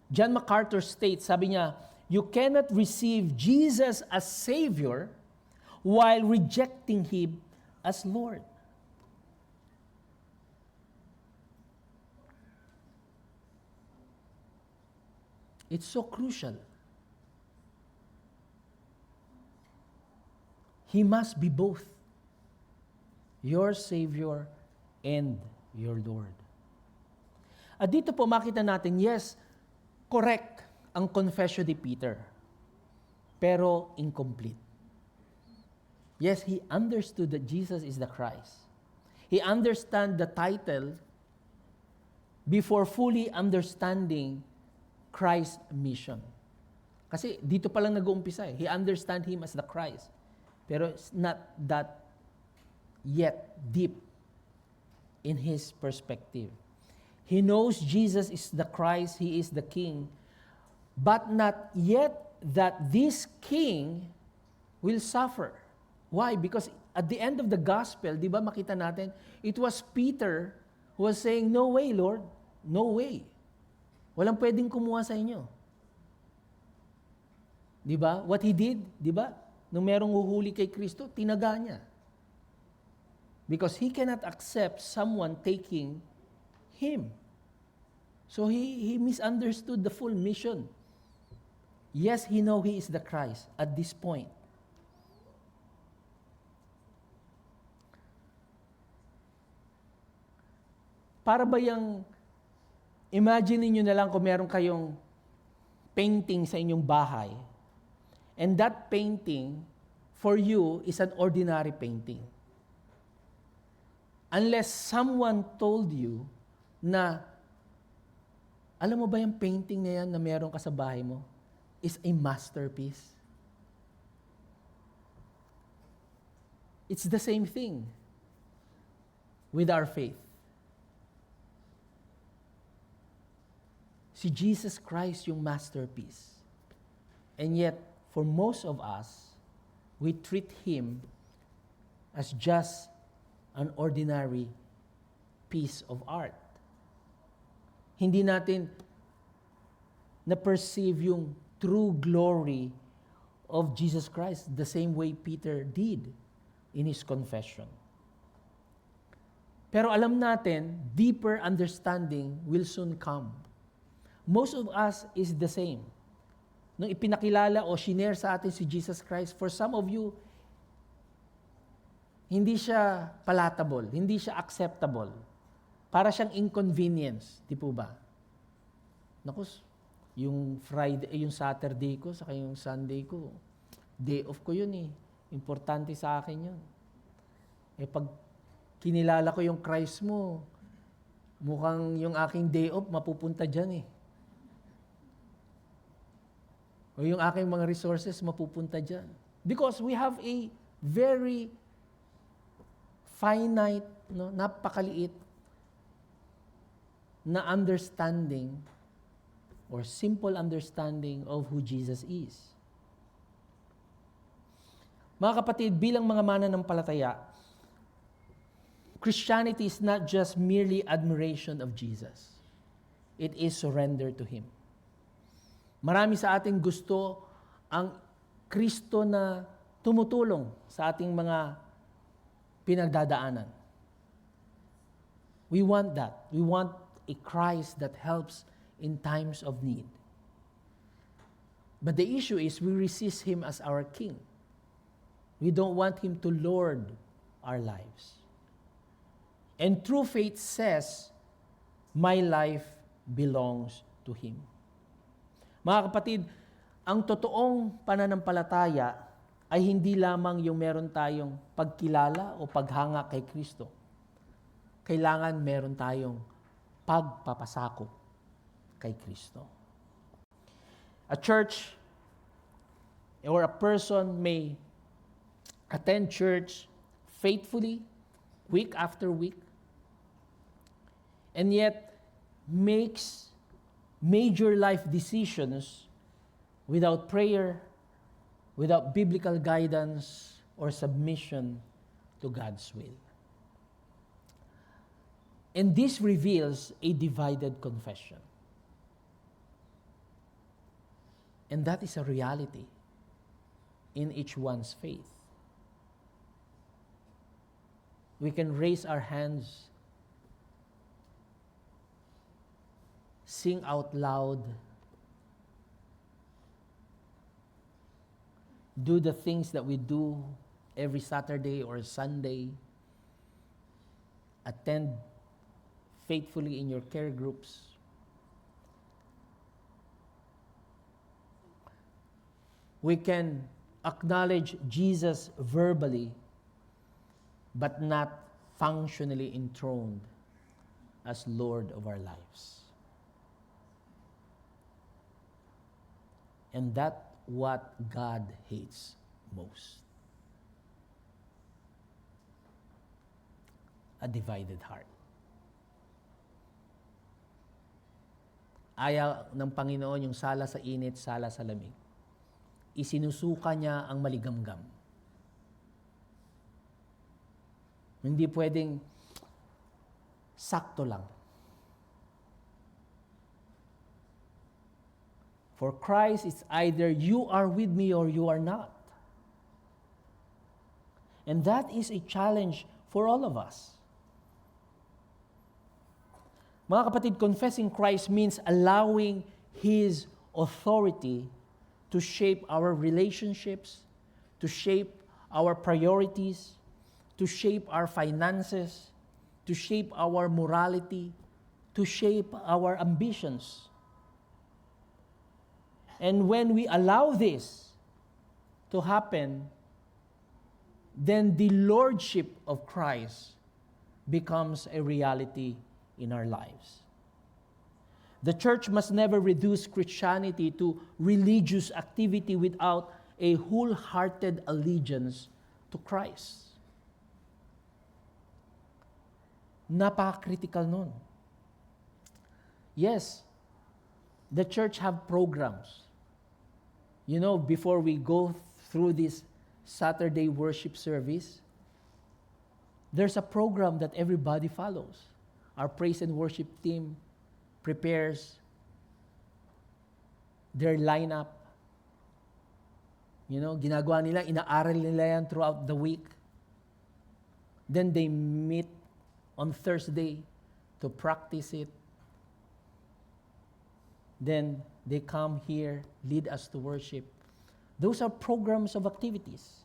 John MacArthur states, sabi niya, you cannot receive Jesus as Savior while rejecting Him as Lord. It's so crucial. He must be both your Savior and your Lord. At dito po makita natin, yes, correct ang confession ni Peter, pero incomplete. Yes, he understood that Jesus is the Christ. He understand the title before fully understanding Christ's mission. Kasi dito pa lang nag-uumpisa eh. He understand Him as the Christ. Pero it's not that yet deep in his perspective. He knows Jesus is the Christ, He is the King, but not yet that this King will suffer. Why? Because at the end of the gospel, di ba makita natin, it was Peter who was saying, no way, Lord, no way. Walang pwedeng kumuha sa inyo. Di ba? What he did, di ba? Nung merong huhuli kay Kristo, tinaga niya. Because he cannot accept someone taking him. So he misunderstood the full mission. Yes, he know he is the Christ at this point. Para ba yung, imagine niyo na lang kung meron kayong painting sa inyong bahay, and that painting for you is an ordinary painting. Unless someone told you na, alam mo ba yung painting na yan na meron ka sa bahay mo is a masterpiece? It's the same thing with our faith. Si Jesus Christ yung masterpiece. And yet, for most of us, we treat Him as just an ordinary piece of art. Hindi natin na-perceive yung true glory of Jesus Christ the same way Peter did in his confession. Pero alam natin, deeper understanding will soon come. Most of us is the same. Nung ipinakilala o shinare sa atin si Jesus Christ, for some of you, hindi siya palatable, hindi siya acceptable. Para siyang inconvenience, di po ba? Naku, yung yung Saturday ko, saka yung Sunday ko, day off ko yun eh. Importante sa akin yun. Eh pag kinilala ko yung Christ mo, mukhang yung aking day off mapupunta dyan eh. O yung aking mga resources mapupunta dyan. Because we have a very finite, no, napakaliit na understanding or simple understanding of who Jesus is. Mga kapatid, bilang mga mananampalataya, Christianity is not just merely admiration of Jesus. It is surrender to Him. Marami sa ating gusto ang Kristo na tumutulong sa ating mga pinagdadaanan. We want that. We want a Christ that helps in times of need. But the issue is we resist Him as our King. We don't want Him to lord our lives. And true faith says, my life belongs to Him. Mga kapatid, ang totoong pananampalataya ay hindi lamang yung meron tayong pagkilala o paghanga kay Kristo. Kailangan meron tayong pagpapasakop kay Kristo. A church or a person may attend church faithfully, week after week, and yet makes major life decisions without prayer, without biblical guidance or submission to God's will. And this reveals a divided confession. And that is a reality in each one's faith. We can raise our hands, sing out loud, do the things that we do every Saturday or Sunday, attend faithfully in your care groups. We can acknowledge Jesus verbally, but not functionally enthroned as Lord of our lives. And that's what God hates most. A divided heart. Ayaw ng Panginoon yung sala sa init, sala sa lamig. Isinusuka niya ang maligamgam. Hindi pwedeng sakto lang. For Christ, it's either you are with me or you are not. And that is a challenge for all of us. Mga kapatid, confessing Christ means allowing His authority to shape our relationships, to shape our priorities, to shape our finances, to shape our morality, to shape our ambitions. And when we allow this to happen, then the lordship of Christ becomes a reality in our lives. The church must never reduce Christianity to religious activity without a wholehearted allegiance to Christ. Napaka-critical nun. Yes, the church have programs. You know, before we go through this Saturday worship service, there's a program that everybody follows. Our praise and worship team prepares their lineup. You know, ginagawa nila, inaaral nila yan throughout the week. Then they meet on Thursday to practice it. Then they come here, lead us to worship. Those are programs of activities.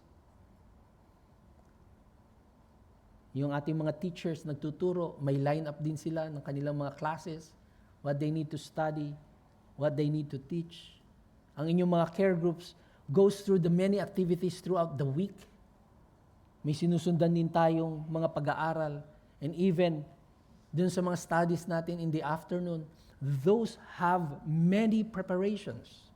Yung ating mga teachers nagtuturo, may line-up din sila ng kanilang mga classes, what they need to study, what they need to teach. Ang inyong mga care groups goes through the many activities throughout the week. May sinusundan din tayong mga pag-aaral. And even dun sa mga studies natin in the afternoon, those have many preparations.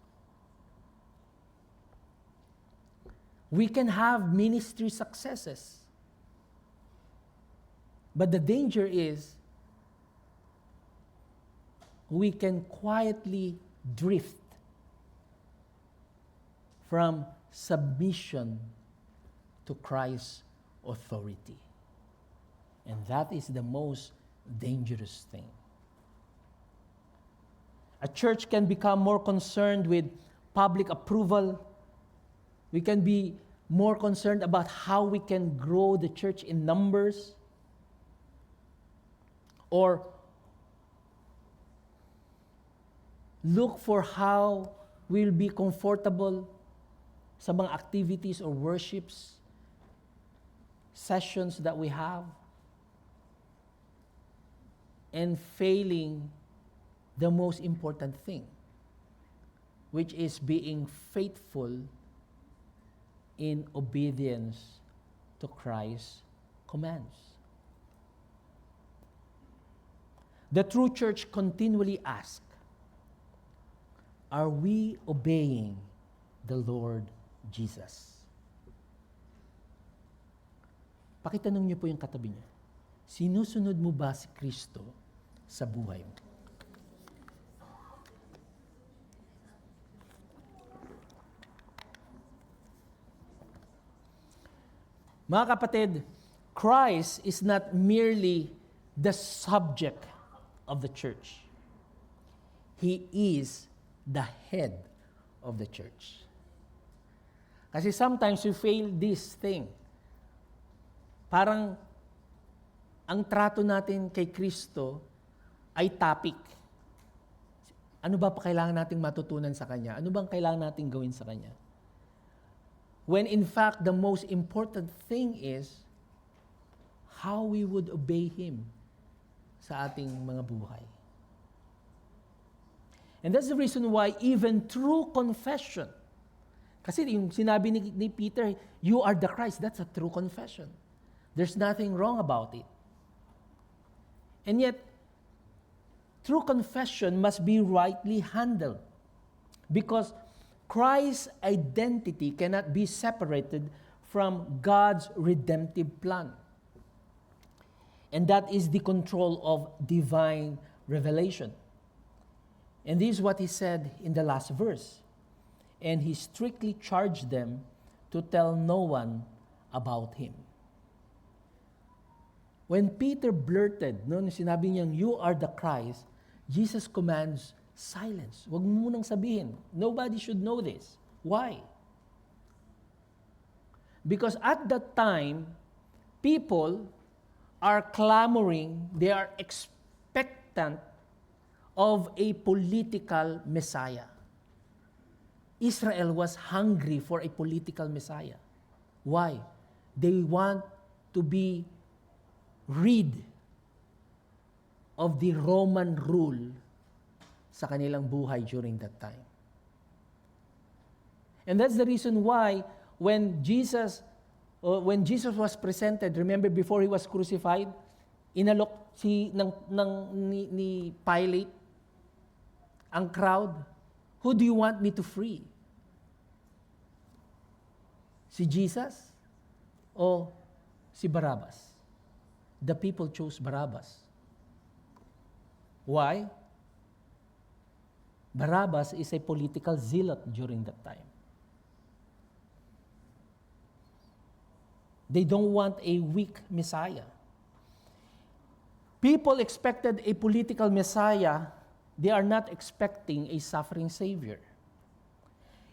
We can have ministry successes. But the danger is we can quietly drift from submission to Christ's authority. And that is the most dangerous thing. A church can become more concerned with public approval. We can be more concerned about how we can grow the church in numbers. Or look for how we'll be comfortable sa mga activities or worships, sessions that we have, and failing the most important thing, which is being faithful in obedience to Christ's commands. The true church continually asks, are we obeying the Lord Jesus? Pakitanong niyo po yung katabi niyo. Sinusunod mo ba si Kristo sa buhay mo? Mga kapatid, Christ is not merely the subject of the church. He is the head of the church. Kasi sometimes we fail this thing. Parang ang trato natin kay Kristo ay topic. Ano ba pa kailangan nating matutunan sa Kanya? Ano bang kailangan nating gawin sa Kanya? When in fact, the most important thing is how we would obey Him sa ating mga buhay. And that's the reason why even true confession, kasi yung sinabi ni Peter, you are the Christ, that's a true confession. There's nothing wrong about it. And yet, true confession must be rightly handled because Christ's identity cannot be separated from God's redemptive plan. And that is the control of divine revelation. And this is what he said in the last verse. And he strictly charged them to tell no one about him. When Peter blurted, sinabi niyang, you are the Christ, Jesus commands silence. Huwag mo munang sabihin. Nobody should know this. Why? Because at that time, people are clamoring, they are expectant of a political Messiah. Israel was hungry for a political Messiah. Why? They want to be rid of the Roman rule sa kanilang buhay during that time. And that's the reason why when Jesus when Jesus was presented, remember before he was crucified, inalok ni Pilate ang crowd, who do you want me to free? Si Jesus o si Barabbas? The people chose Barabbas. Why? Barabbas is a political zealot during that time. They don't want a weak Messiah. People expected a political Messiah. They are not expecting a suffering Savior.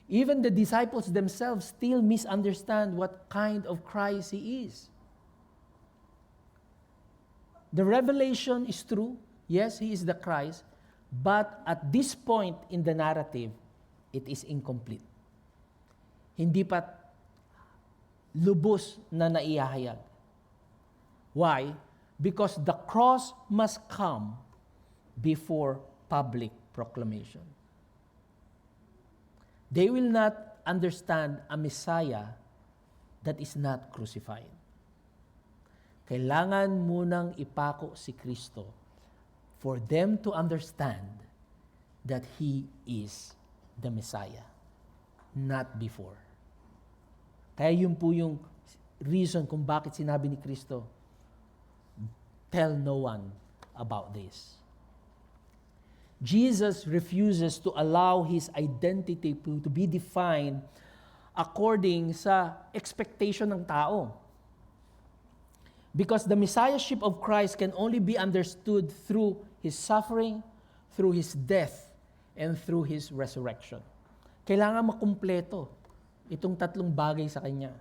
Even the disciples themselves still misunderstand what kind of Christ He is. The revelation is true. Yes, He is the Christ. But at this point in the narrative, it is incomplete. Hindi pa lubos na naihahayag. Why? Because the cross must come before public proclamation. They will not understand a Messiah that is not crucified. Kailangan munang ipako si Kristo for them to understand that He is the Messiah, not before. Kaya yun po yung reason kung bakit sinabi ni Kristo, tell no one about this. Jesus refuses to allow His identity to be defined according sa expectation ng tao. Because the Messiahship of Christ can only be understood through His suffering, through His death, and through His resurrection. Kailangan makumpleto itong tatlong bagay sa Kanya.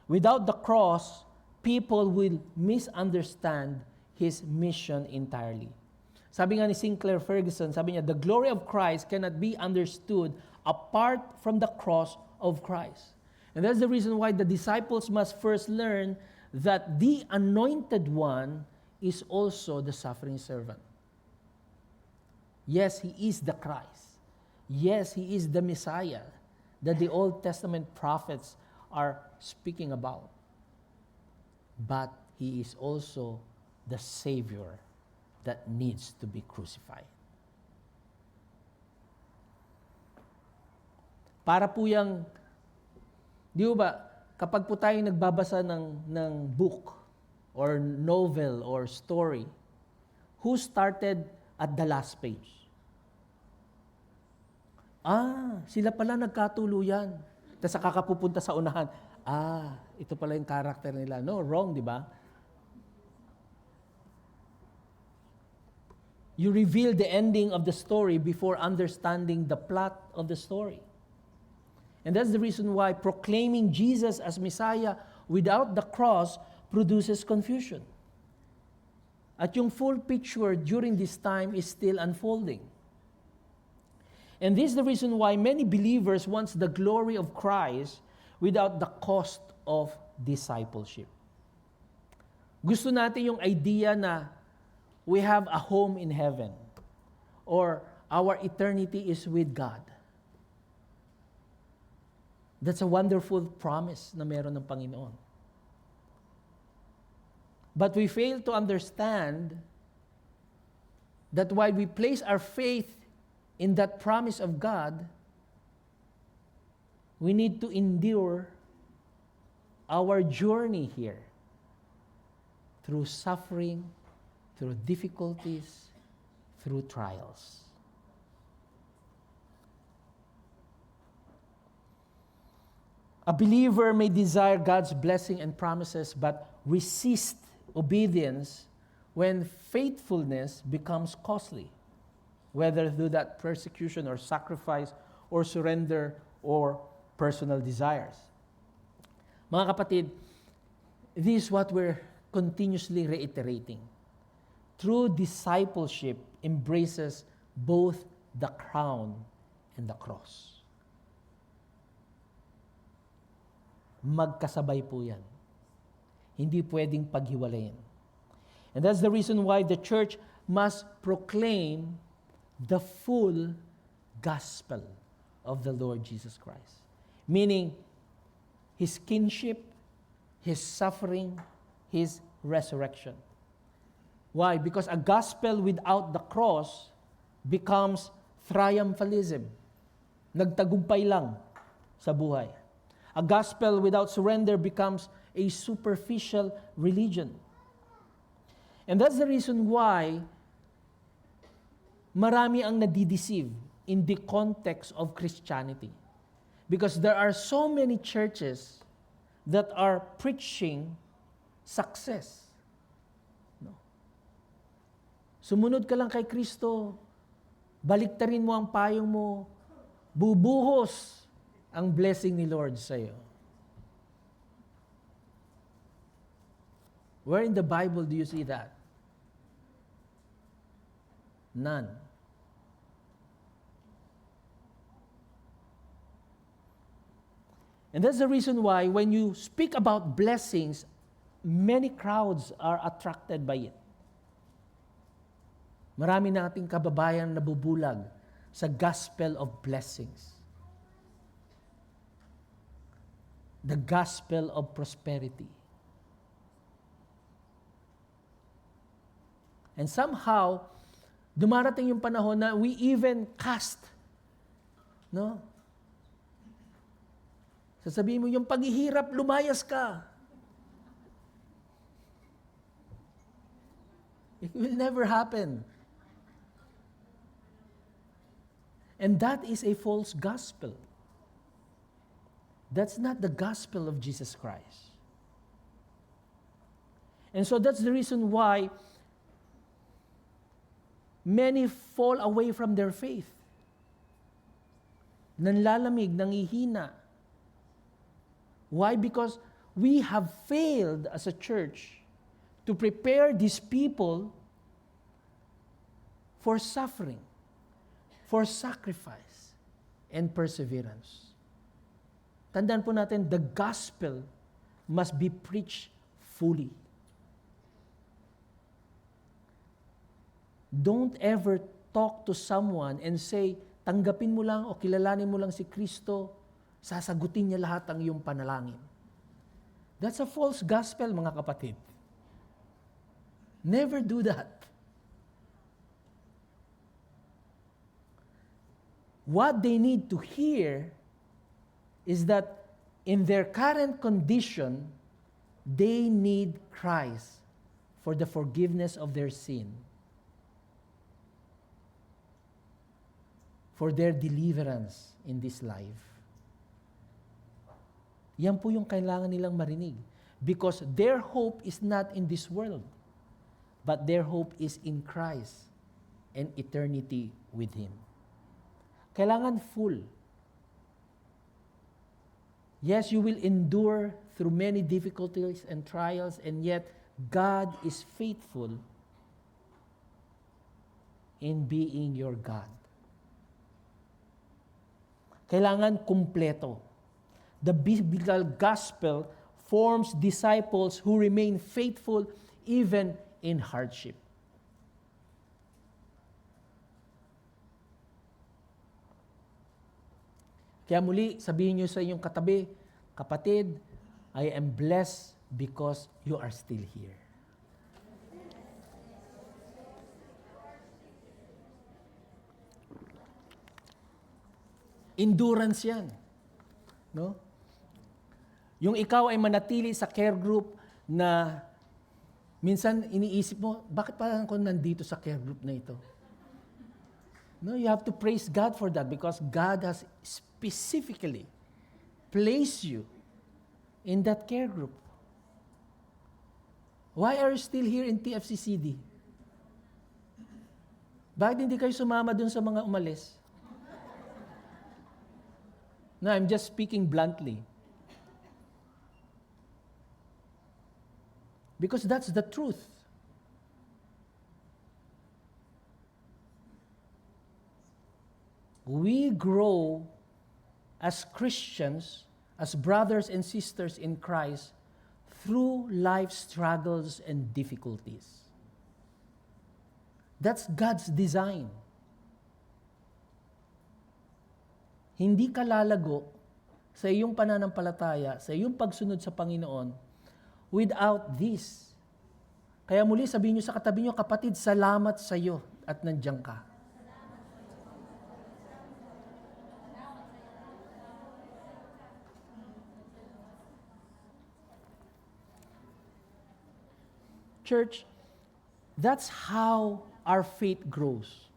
Without the cross, people will misunderstand His mission entirely. Sabi nga ni Sinclair Ferguson, sabi niya, the glory of Christ cannot be understood apart from the cross of Christ. And that's the reason why the disciples must first learn that the anointed one is also the suffering servant. Yes, He is the Christ. Yes, He is the Messiah that the Old Testament prophets are speaking about. But He is also the Savior that needs to be crucified. Para po yung, di ba, kapag po tayo nagbabasa ng book or novel or story, who started at the last page? Sila pala nagkatuluyan. Tapos kakapupunta sa unahan, ito pala yung character nila. No, wrong, di ba? You reveal the ending of the story before understanding the plot of the story. And that's the reason why proclaiming Jesus as Messiah without the cross produces confusion. At yung full picture during this time is still unfolding. And this is the reason why many believers want the glory of Christ without the cost of discipleship. Gusto natin yung idea na we have a home in heaven, or our eternity is with God. That's a wonderful promise na meron ng Panginoon. But we fail to understand that while we place our faith in that promise of God, we need to endure our journey here through suffering, through difficulties, through trials. A believer may desire God's blessing and promises, but resist obedience when faithfulness becomes costly, whether through that persecution or sacrifice or surrender or personal desires. Mga kapatid, this is what we're continuously reiterating. True discipleship embraces both the crown and the cross. Magkasabay po yan. Hindi pwedeng paghiwalayin. And that's the reason why the church must proclaim the full gospel of the Lord Jesus Christ. Meaning, His kinship, His suffering, His resurrection. Why? Because a gospel without the cross becomes triumphalism. Nagtagumpay lang sa buhay. A gospel without surrender becomes a superficial religion. And that's the reason why marami ang nadideceive in the context of Christianity. Because there are so many churches that are preaching success. No? Sumunod ka lang kay Kristo, baliktarin mo ang payong mo, bubuhos ang blessing ni Lord sa iyo. Where in the Bible do you see that? None. And that's the reason why when you speak about blessings, many crowds are attracted by it. Marami nating kababayan na nabubulag sa gospel of blessings. The gospel of prosperity. And somehow, dumarating yung panahon na we even cast, no? Sasabihin mo, yung paghihirap, lumayas ka. It will never happen. And that is a false gospel. That's not the gospel of Jesus Christ. And so that's the reason why many fall away from their faith. Nanlalamig, nangihina. Why? Because we have failed as a church to prepare these people for suffering, for sacrifice, and perseverance. Tandaan po natin, the gospel must be preached fully. Don't ever talk to someone and say, tanggapin mo lang o kilalanin mo lang si Kristo, sasagutin niya lahat ang iyong panalangin. That's a false gospel, mga kapatid. Never do that. What they need to hear is that in their current condition, they need Christ for the forgiveness of their sin, for their deliverance in this life. Yan po yung kailangan nilang marinig. Because their hope is not in this world, but their hope is in Christ and eternity with Him. Kailangan full. Yes, you will endure through many difficulties and trials, and yet God is faithful in being your God. Kailangan kumpleto. The biblical gospel forms disciples who remain faithful even in hardship. Kaya muli, sabihin niyo sa inyong katabi, kapatid, I am blessed because you are still here. Endurance yan. No? Yung ikaw ay manatili sa care group na minsan iniisip mo, bakit pa ako nandito sa care group na ito? No, you have to praise God for that because God has specifically placed you in that care group. Why are you still here in TFCCD? Bakit hindi kayo sumama dun sa mga umalis? No, I'm just speaking bluntly. Because that's the truth. We grow as Christians, as brothers and sisters in Christ, through life struggles and difficulties. That's God's design. Hindi ka lalago sa iyong pananampalataya, sa iyong pagsunod sa Panginoon, without this. Kaya muli sabihin niyo sa katabi niyo, kapatid, salamat sa iyo at nandiyan ka. Church, that's how our faith grows.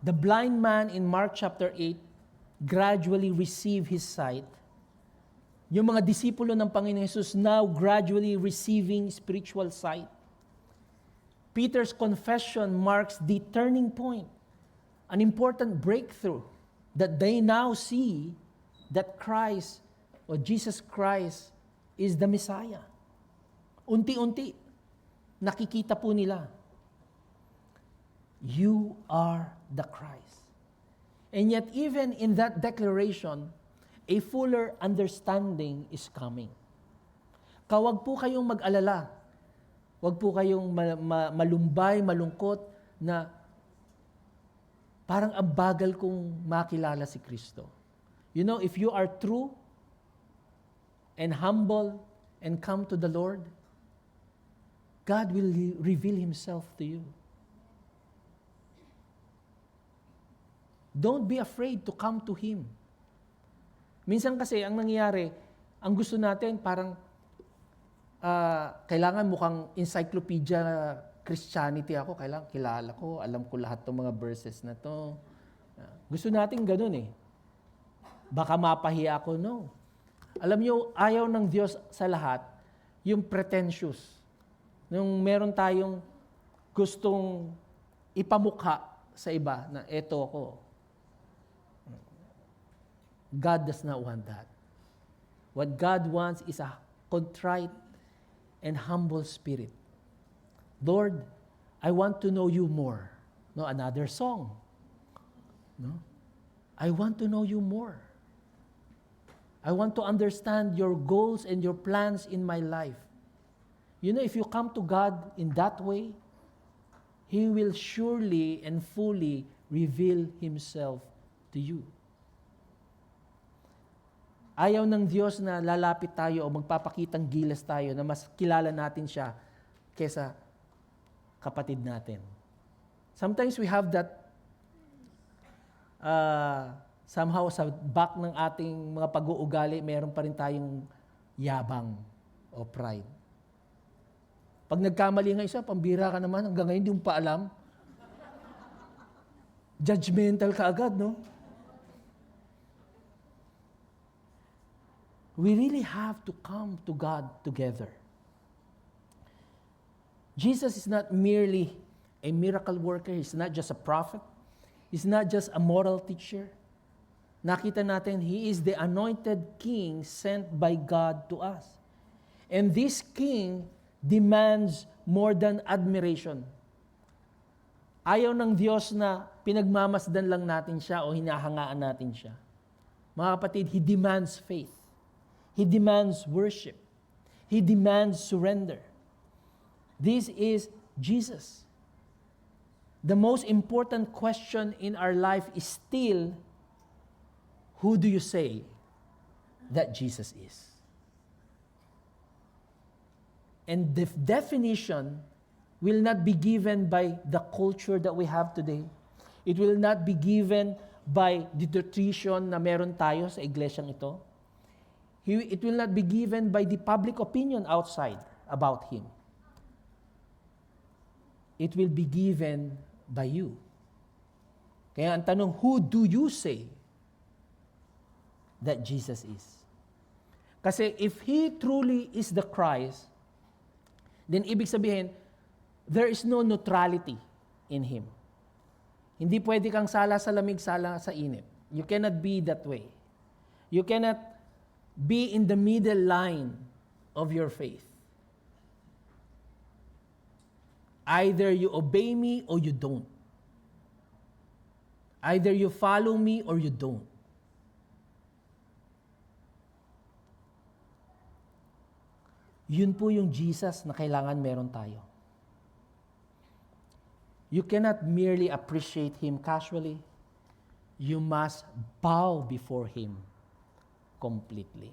The blind man in Mark chapter 8 gradually received his sight. Yung mga disipulo ng Panginoon Jesus now gradually receiving spiritual sight. Peter's confession marks the turning point, an important breakthrough that they now see that Christ or Jesus Christ is the Messiah. Unti-unti, nakikita po nila, you are the Christ. And yet, even in that declaration, a fuller understanding is coming. Kawag po kayong mag-alala. Huwag po kayong malumbay, malungkot na parang ang bagal kong makilala si Kristo. You know, if you are true and humble and come to the Lord, God will reveal Himself to you. Don't be afraid to come to Him. Minsan kasi, ang nangyayari, ang gusto natin parang kailangan mukhang encyclopedia Christianity ako, kailangan kilala ko, alam ko lahat ng mga verses na to. Gusto natin ganun eh. Baka mapahiya ako, no. Alam niyo, ayaw ng Diyos sa lahat, yung pretentious. Nung meron tayong gustong ipamukha sa iba na eto ako. God does not want that. What God wants is a contrite and humble spirit. Lord, I want to know you more. No, another song. No? I want to know you more. I want to understand your goals and your plans in my life. You know, if you come to God in that way, He will surely and fully reveal Himself to you. Ayaw ng Diyos na lalapit tayo o magpapakitang gilas tayo na mas kilala natin siya kesa kapatid natin. Sometimes we have that somehow sa back ng ating mga pag-uugali, meron pa rin tayong yabang o pride. Pag nagkamali nga isa, pambira ka naman, hanggang ngayon hindi mo pa alam. Judgmental ka agad, no? We really have to come to God together. Jesus is not merely a miracle worker. He's not just a prophet. He's not just a moral teacher. Nakita natin, He is the anointed King sent by God to us. And this King demands more than admiration. Ayaw ng Diyos na pinagmamasdan lang natin siya o hinahangaan natin siya. Mga kapatid, He demands faith. He demands worship. He demands surrender. This is Jesus. The most important question in our life is still, who do you say that Jesus is? And the definition will not be given by the culture that we have today. It will not be given by the tradition na meron tayo sa iglesyang ito. It will not be given by the public opinion outside about Him. It will be given by you. Kaya ang tanong, who do you say that Jesus is? Kasi if He truly is the Christ, then ibig sabihin, there is no neutrality in Him. Hindi pwede kang sala sa lamig, sala sa init. You cannot be that way. You cannot be in the middle line of your faith. Either you obey me or you don't. Either you follow me or you don't. Yun po yung Jesus na kailangan meron tayo. You cannot merely appreciate Him casually. You must bow before Him completely.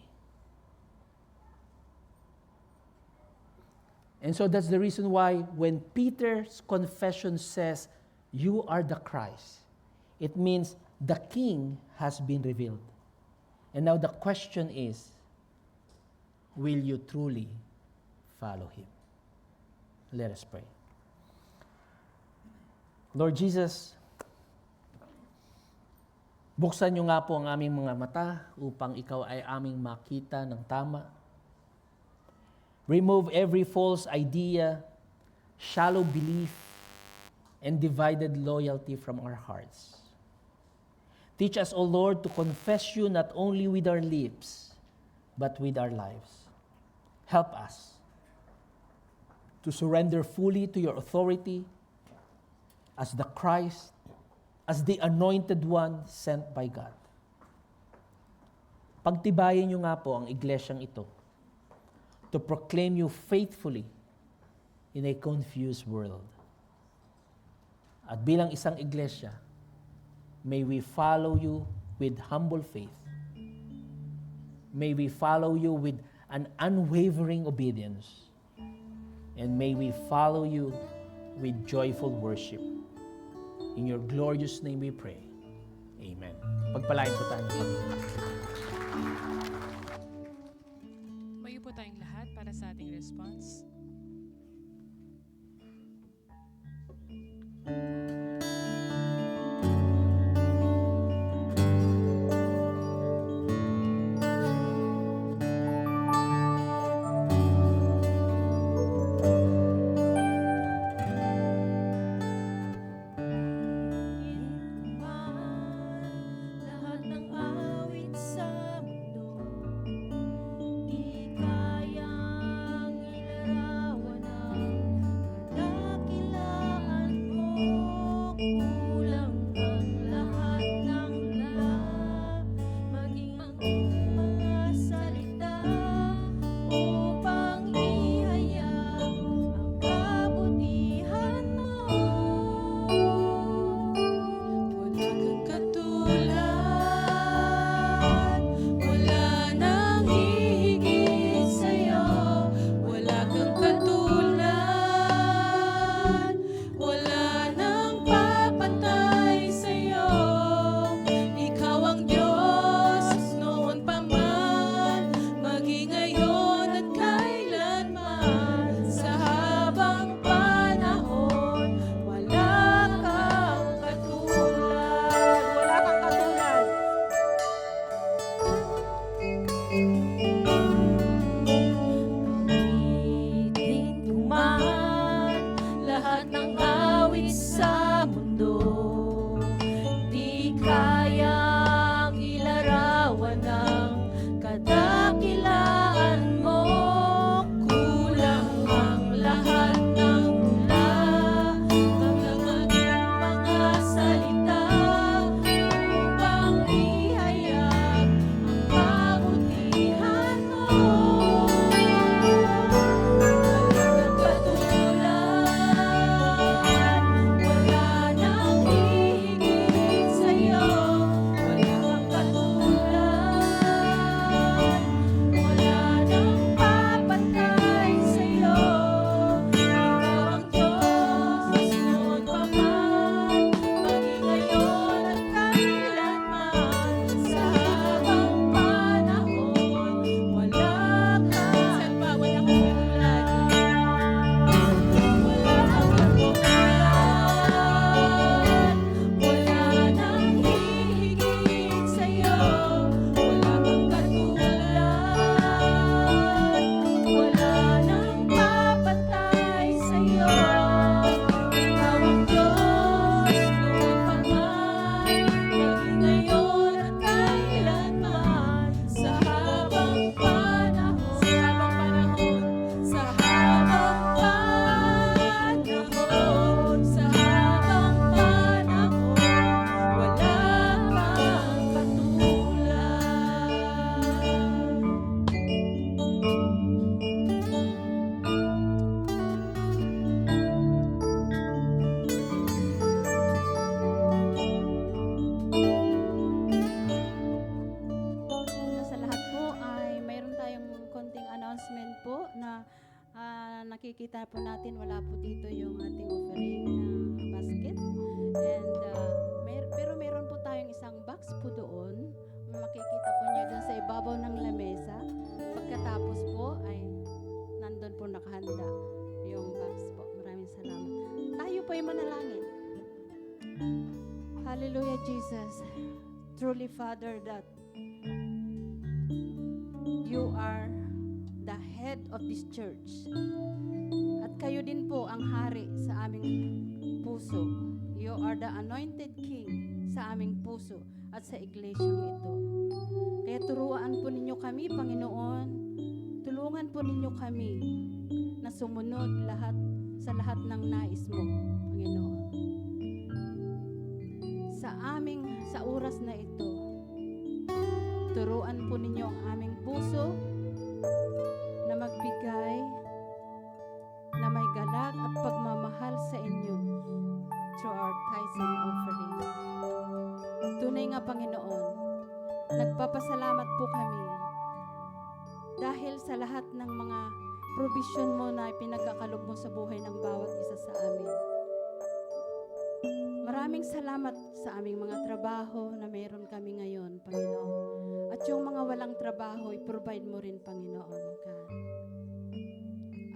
And so that's the reason why when Peter's confession says, "You are the Christ," it means the King has been revealed. And now the question is, will you truly follow Him? Let us pray. Lord Jesus, buksan niyo nga po ang aming mga mata upang ikaw ay aming makita ng tama. Remove every false idea, shallow belief, and divided loyalty from our hearts. Teach us, O Lord, to confess you not only with our lips, but with our lives. Help us to surrender fully to your authority as the Christ, as the anointed one sent by God. Pagtibayin niyo nga po ang iglesyang ito to proclaim you faithfully in a confused world. At bilang isang iglesia, may we follow you with humble faith. May we follow you with an unwavering obedience. And may we follow you with joyful worship. In your glorious name we pray. Amen. Pagpalain po tayo. Mayo po tayong lahat para sa ating response. Lahat ng awit sa mundo, di kayang ilaran. Hallelujah, Jesus. Truly, Father, that you are the head of this church. At kayo din po ang hari sa aming puso. You are the anointed king sa aming puso at sa iglesyang ito. Kaya turuan po ninyo kami, Panginoon. Tulungan po ninyo kami na sumunod sa lahat ng nais mo, Panginoon. Sa oras na ito, turuan po ninyo ang aming puso na magbigay na may galak at pagmamahal sa inyo through our tithes and offering. Tunay nga, Panginoon, nagpapasalamat po kami dahil sa lahat ng mga provision mo na pinagkakalog mo sa buhay ng bawat isa sa amin. Maraming salamat sa aming mga trabaho na mayroon kami ngayon, Panginoon. At yung mga walang trabaho, i-provide mo rin, Panginoon, God.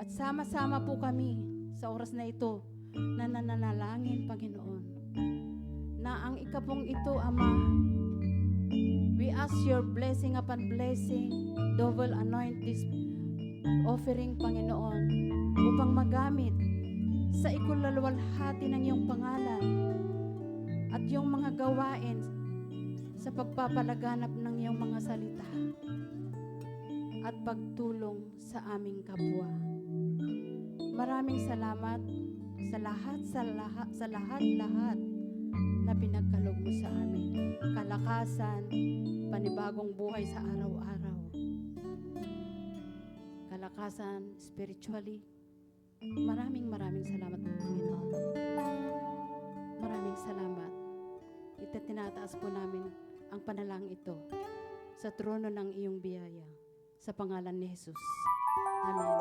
At sama-sama po kami sa oras na ito na nananalangin, Panginoon, na ang ikapong ito, Ama, we ask your blessing upon blessing, double anoint this offering, Panginoon, upang magamit sa ikulalwalhati ng iyong pangalan at yung mga gawain sa pagpapalaganap ng iyong mga salita at pagtulong sa aming kapwa. Maraming salamat sa lahat na pinagkaloob mo sa amin. Kalakasan, panibagong buhay sa araw-araw. Kalakasan spiritually. Maraming salamat po, Panginoon. Maraming salamat. Tinataas po namin ang panalangin ito sa trono ng iyong biyaya. Sa pangalan ni Jesus. Amen.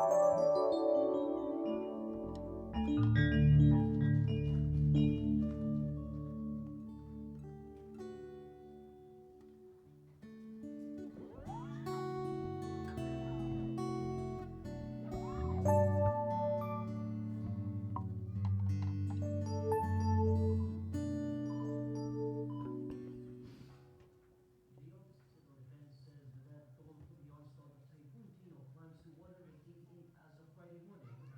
Climbs to 188 as of Friday morning.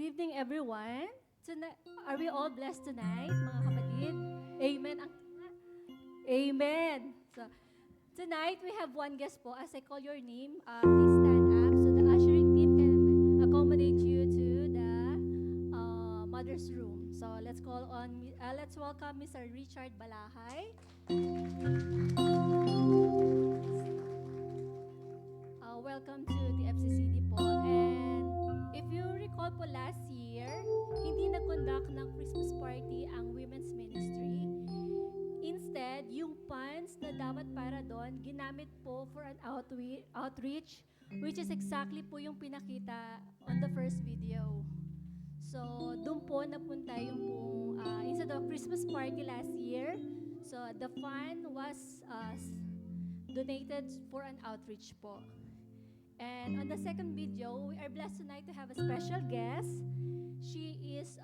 Good evening, everyone. Tonight, are we all blessed tonight, mga kapatid? Amen. Amen. So, tonight, we have one guest po. As I call your name, please stand up so the ushering team can accommodate you to the mother's room. So, let's welcome Mr. Richard Balahay. Welcome to the FCCD po. And if you recall po last year, hindi nag-conduct ng Christmas party ang women's ministry. Instead, yung funds na dapat para doon, ginamit po for an outreach, which is exactly po yung pinakita on the first video. So, doon po napunta yung pong, instead of Christmas party last year, so the fund was donated for an outreach po. And on the second video, we are blessed tonight to have a special guest. She is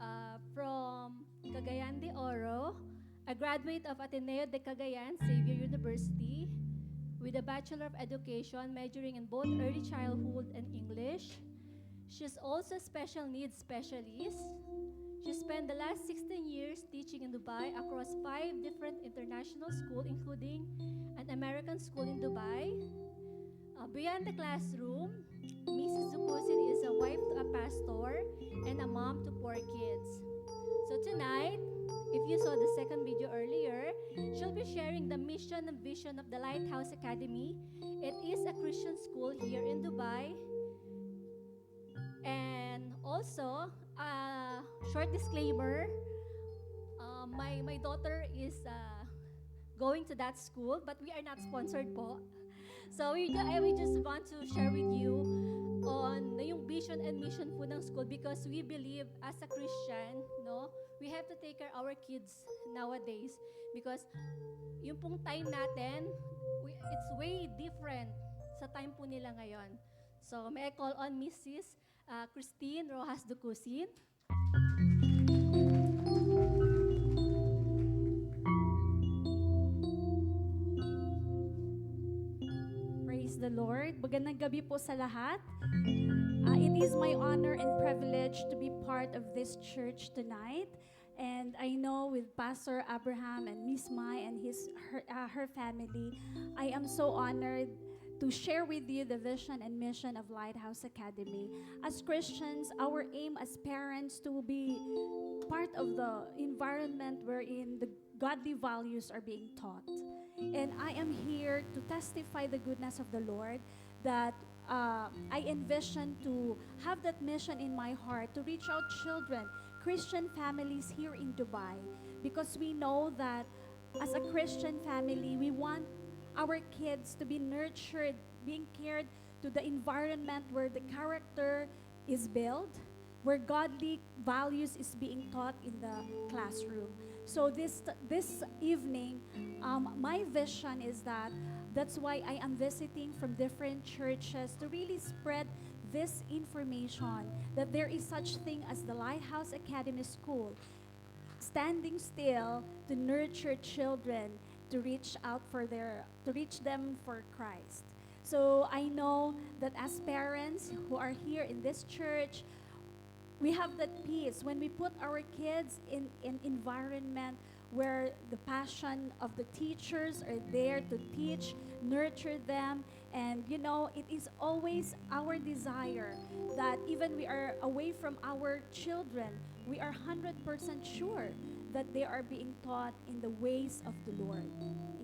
from Cagayan de Oro, a graduate of Ateneo de Cagayan Xavier University with a Bachelor of Education majoring in both early childhood and English. She's also a special needs specialist. She spent the last 16 years teaching in Dubai across 5 different international schools, including an American school in Dubai. Beyond the classroom, Mrs. Zukusin is a wife to a pastor and a mom to 4 kids. So tonight, if you saw the second video earlier, she'll be sharing the mission and vision of the Lighthouse Academy. It is a Christian school here in Dubai. And also, short disclaimer, my daughter is going to that school, but we are not sponsored po. So we just want to share with you on yung vision and mission po ng school because we believe as a Christian, no, we have to take care of our kids nowadays because yung pong time natin, it's way different sa time po nila ngayon. So may I call on Mrs. Christine Rojas Ducusin. Praise the Lord. Magandang gabi po sa lahat. It is my honor and privilege to be part of this church tonight. And I know with Pastor Abraham and Miss Mai and her family, I am so honored to share with you the vision and mission of Lighthouse Academy. As Christians, our aim as parents to be part of the environment wherein the godly values are being taught. And I am here to testify the goodness of the Lord that I envision to have that mission in my heart to reach out children, Christian families here in Dubai, because we know that as a Christian family, we want our kids to be nurtured, being cared to the environment where the character is built, where godly values is being taught in the classroom. So this evening, my vision is that's why I am visiting from different churches to really spread this information that there is such thing as the Lighthouse Academy School, standing still to nurture children to reach them for Christ. So I know that as parents who are here in this church, we have that peace when we put our kids in an environment where the passion of the teachers are there to teach, nurture them. And you know, it is always our desire that even we are away from our children, we are 100% sure that they are being taught in the ways of the Lord.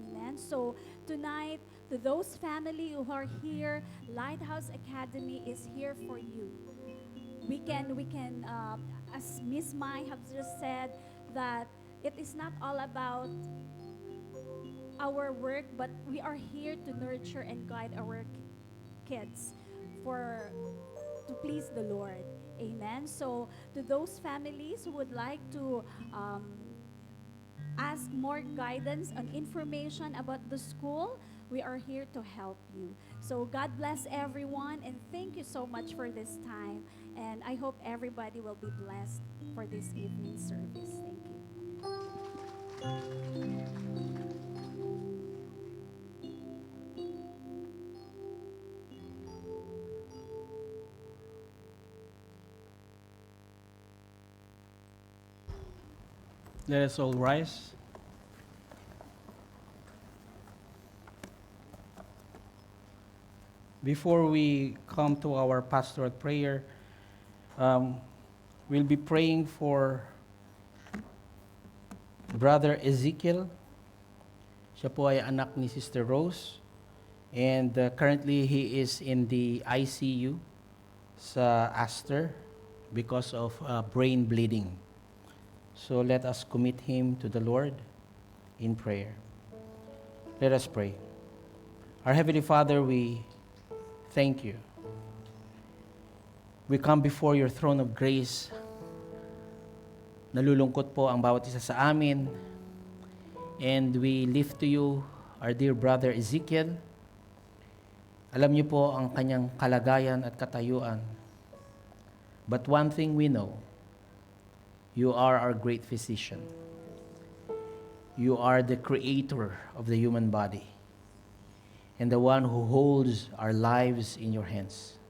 Amen. So tonight, to those family who are here, Lighthouse Academy is here for you. We can, as Miss Mai has just said, that it is not all about our work, but we are here to nurture and guide our kids to please the Lord. Amen. So to those families who would like to ask more guidance and information about the school, we are here to help you. So God bless everyone, and thank you so much for this time. And I hope everybody will be blessed for this evening service. Thank you. Let us all rise. Before we come to our pastoral prayer, we'll be praying for Brother Ezekiel. Siya po ay anak ni Sister Rose. And currently, he is in the ICU sa Astor because of brain bleeding. So let us commit him to the Lord in prayer. Let us pray. Our Heavenly Father, we thank you. We come before your throne of grace. Nalulungkot po ang bawat isa sa amin. And we lift to you our dear brother Ezekiel. Alam niyo po ang kanyang kalagayan at katayuan. But one thing we know, you are our great physician. You are the creator of the human body and the one who holds our lives in your hands.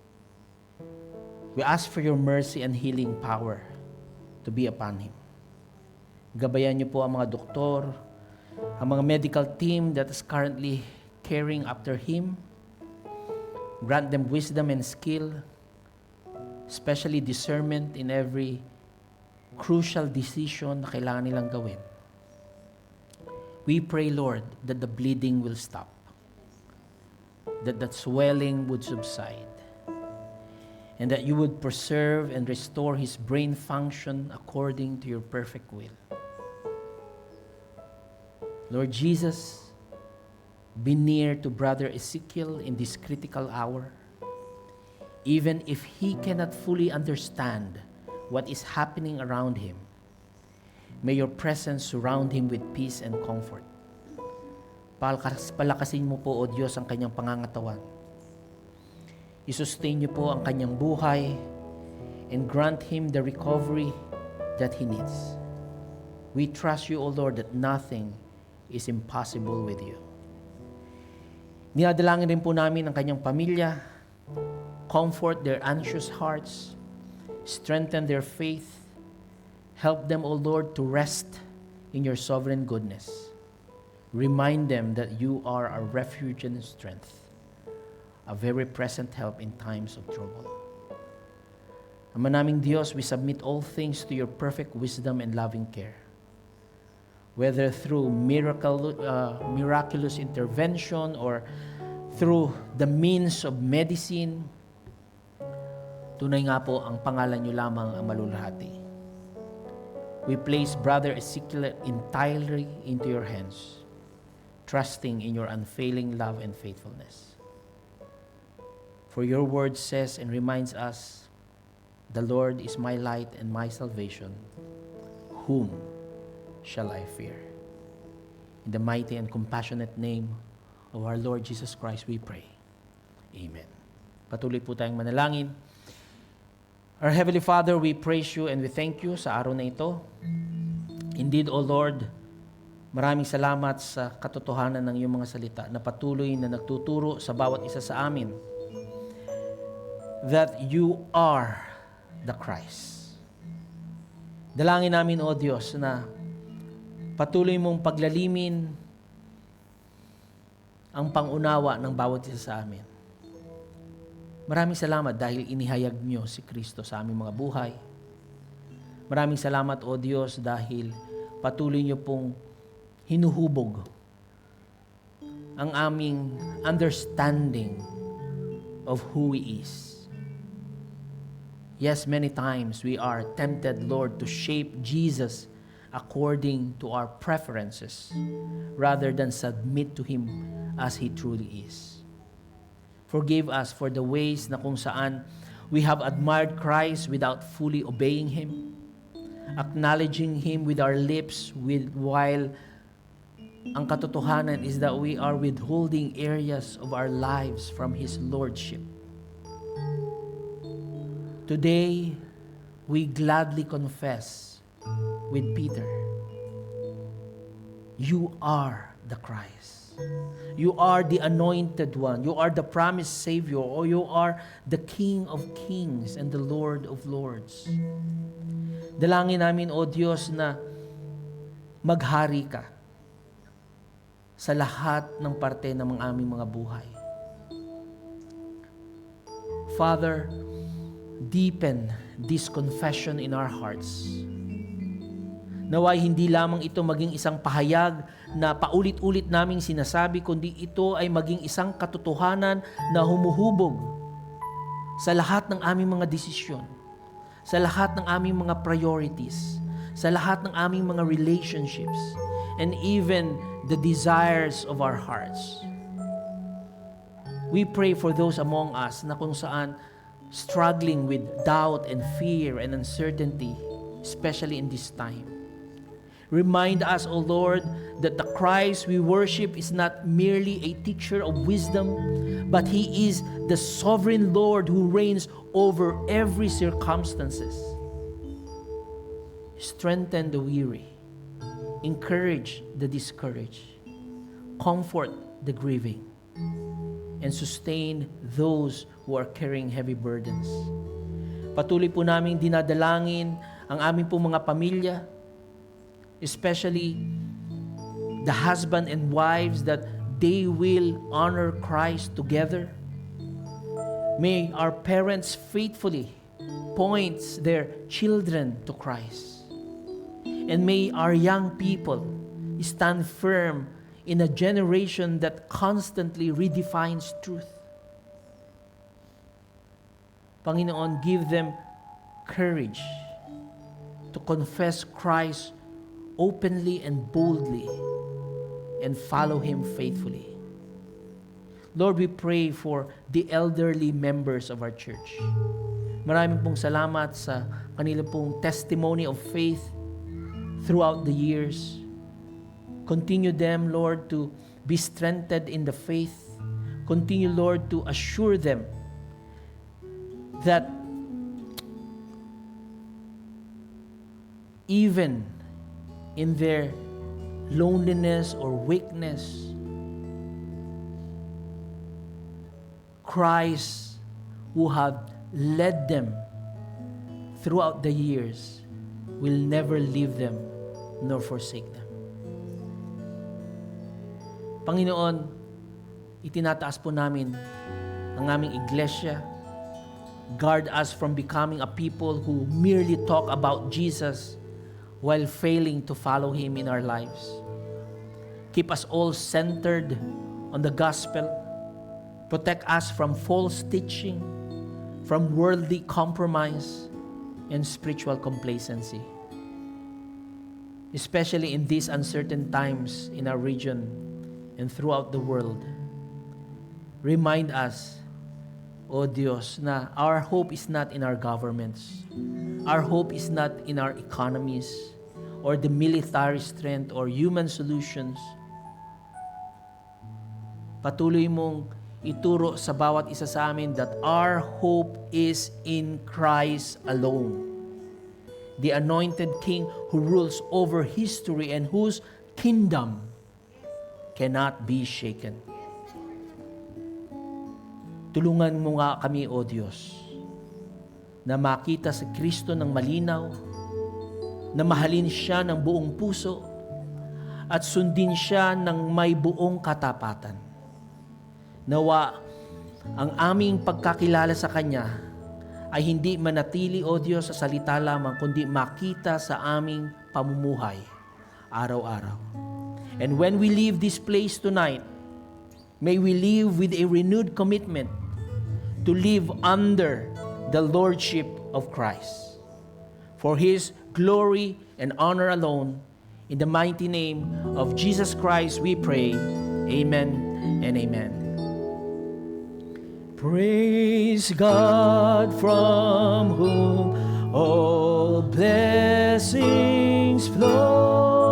We ask for your mercy and healing power to be upon him. Gabayan niyo po ang mga doktor, ang mga medical team that is currently caring after him. Grant them wisdom and skill, especially discernment in every crucial decision na kailangan nilang gawin. We pray, Lord, that the bleeding will stop, that swelling would subside, and that you would preserve and restore his brain function according to your perfect will. Lord Jesus, be near to Brother Ezekiel in this critical hour. Even if he cannot fully understand what is happening around him, may your presence surround him with peace and comfort. Palakasin mo po, O Diyos, ang kanyang pangangatawan. I-sustain niyo po ang kanyang buhay and grant him the recovery that he needs. We trust you, O Lord, that nothing is impossible with you. Dinadalangin rin po namin ang kanyang pamilya. Comfort their anxious hearts. Strengthen their faith. Help them, O Lord, to rest in your sovereign goodness. Remind them that you are our refuge and strength, a very present help in times of trouble. Ama naming Diyos, we submit all things to your perfect wisdom and loving care. Whether through miraculous intervention or through the means of medicine, tunay nga po ang pangalan niyo lamang ang malulahati. We place Brother Ezekiel entirely into your hands, trusting in your unfailing love and faithfulness. For your word says and reminds us, the Lord is my light and my salvation. Whom shall I fear? In the mighty and compassionate name of our Lord Jesus Christ, we pray. Amen. Patuloy po tayong manalangin. Our Heavenly Father, we praise you and we thank you sa araw na ito. Indeed, O Lord, maraming salamat sa katotohanan ng iyong mga salita na patuloy na nagtuturo sa bawat isa sa amin that you are the Christ. Dalangin namin, O Diyos, na patuloy mong paglalimin ang pangunawa ng bawat isa sa amin. Maraming salamat dahil inihayag niyo si Kristo sa aming mga buhay. Maraming salamat, O Diyos, dahil patuloy niyo pong hinuhubog ang aming understanding of who He is. Yes, many times we are tempted, Lord, to shape Jesus according to our preferences rather than submit to Him as He truly is. Forgive us for the ways na kung saan we have admired Christ without fully obeying Him, acknowledging Him with our lips while ang katotohanan is that we are withholding areas of our lives from His Lordship. Today, we gladly confess with Peter, you are the Christ. You are the anointed one. You are the promised Savior, or you are the King of kings and the Lord of lords. Dalangin namin, O Diyos, na maghari ka sa lahat ng parte ng aming mga buhay. Father, deepen this confession in our hearts. Naway hindi lamang ito maging isang pahayag na paulit-ulit naming sinasabi, kundi ito ay maging isang katotohanan na humuhubog sa lahat ng aming mga desisyon, sa lahat ng aming mga priorities, sa lahat ng aming mga relationships, and even the desires of our hearts. We pray for those among us na kung saan struggling with doubt and fear and uncertainty, especially in this time. Remind us, O Lord, that the Christ we worship is not merely a teacher of wisdom, but He is the sovereign Lord who reigns over every circumstances. Strengthen the weary, encourage the discouraged, comfort the grieving, and sustain those who are carrying heavy burdens. Patuloy po naming dinadalangin ang aming pong mga pamilya, especially the husband and wives, that they will honor Christ together. May our parents faithfully point their children to Christ. And may our young people stand firm in a generation that constantly redefines truth. Panginoon, give them courage to confess Christ openly and boldly and follow Him faithfully. Lord, we pray for the elderly members of our church. Maraming pong salamat sa kanila pong testimony of faith throughout the years. Continue them, Lord, to be strengthened in the faith. Continue, Lord, to assure them that even in their loneliness or weakness, Christ, who have led them throughout the years, will never leave them nor forsake them. Panginoon, itinataas po namin ang aming iglesia. Guard us from becoming a people who merely talk about Jesus while failing to follow Him in our lives. Keep us all centered on the gospel. Protect us from false teaching, from worldly compromise, and spiritual complacency. Especially in these uncertain times in our region and throughout the world. Remind us, O Diyos, na our hope is not in our governments. Our hope is not in our economies or the military strength or human solutions. Patuloy mong ituro sa bawat isa sa amin that our hope is in Christ alone, the anointed King who rules over history and whose kingdom cannot be shaken. Tulungan mo nga kami, O Diyos, na makita si Kristo ng malinaw, na mahalin siya ng buong puso, at sundin siya ng may buong katapatan. Nawa ang aming pagkakilala sa Kanya ay hindi manatili, O Diyos, sa salita lamang, kundi makita sa aming pamumuhay araw-araw. And when we leave this place tonight, may we live with a renewed commitment to live under the Lordship of Christ. For His glory and honor alone, in the mighty name of Jesus Christ we pray. Amen and amen. Praise God from whom all blessings flow.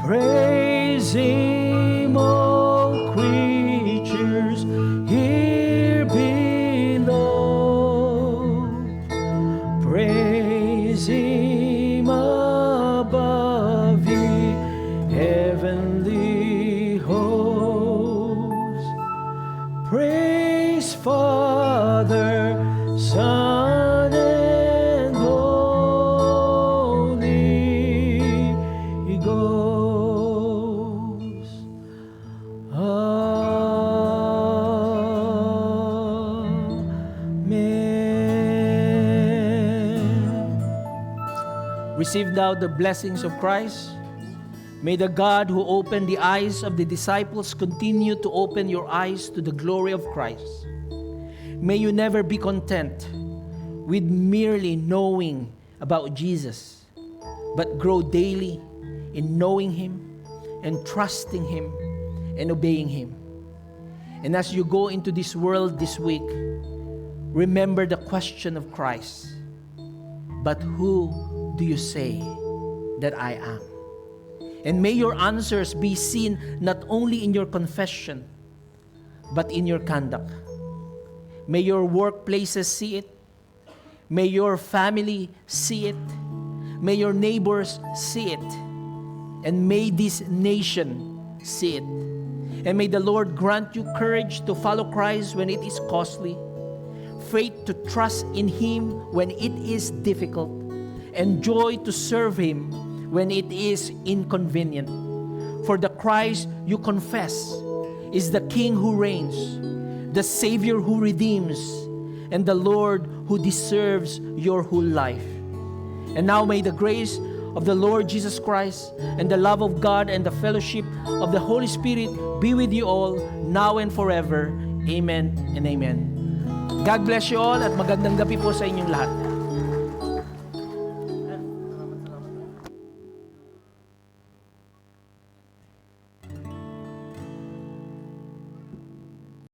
Praise Him, all creatures here below. Praise Him above ye heavenly hosts. Praise Father, Son, and Holy Receive thou the blessings of Christ. May the God who opened the eyes of the disciples continue to open your eyes to the glory of Christ. May you never be content with merely knowing about Jesus, but grow daily in knowing Him and trusting Him and obeying Him. And as you go into this world this week, remember the question of Christ. But who do you say that I am? And may your answers be seen not only in your confession, but in your conduct. May your workplaces see it. May your family see it. May your neighbors see it. And may this nation see it. And may the Lord grant you courage to follow Christ when it is costly, faith to trust in Him when it is difficult, and joy to serve Him when it is inconvenient. For the Christ you confess is the King who reigns, the Savior who redeems, and the Lord who deserves your whole life. And now may the grace of the Lord Jesus Christ and the love of God and the fellowship of the Holy Spirit be with you all, now and forever. Amen and amen. God bless you all at magandang gabi po sa inyong lahat.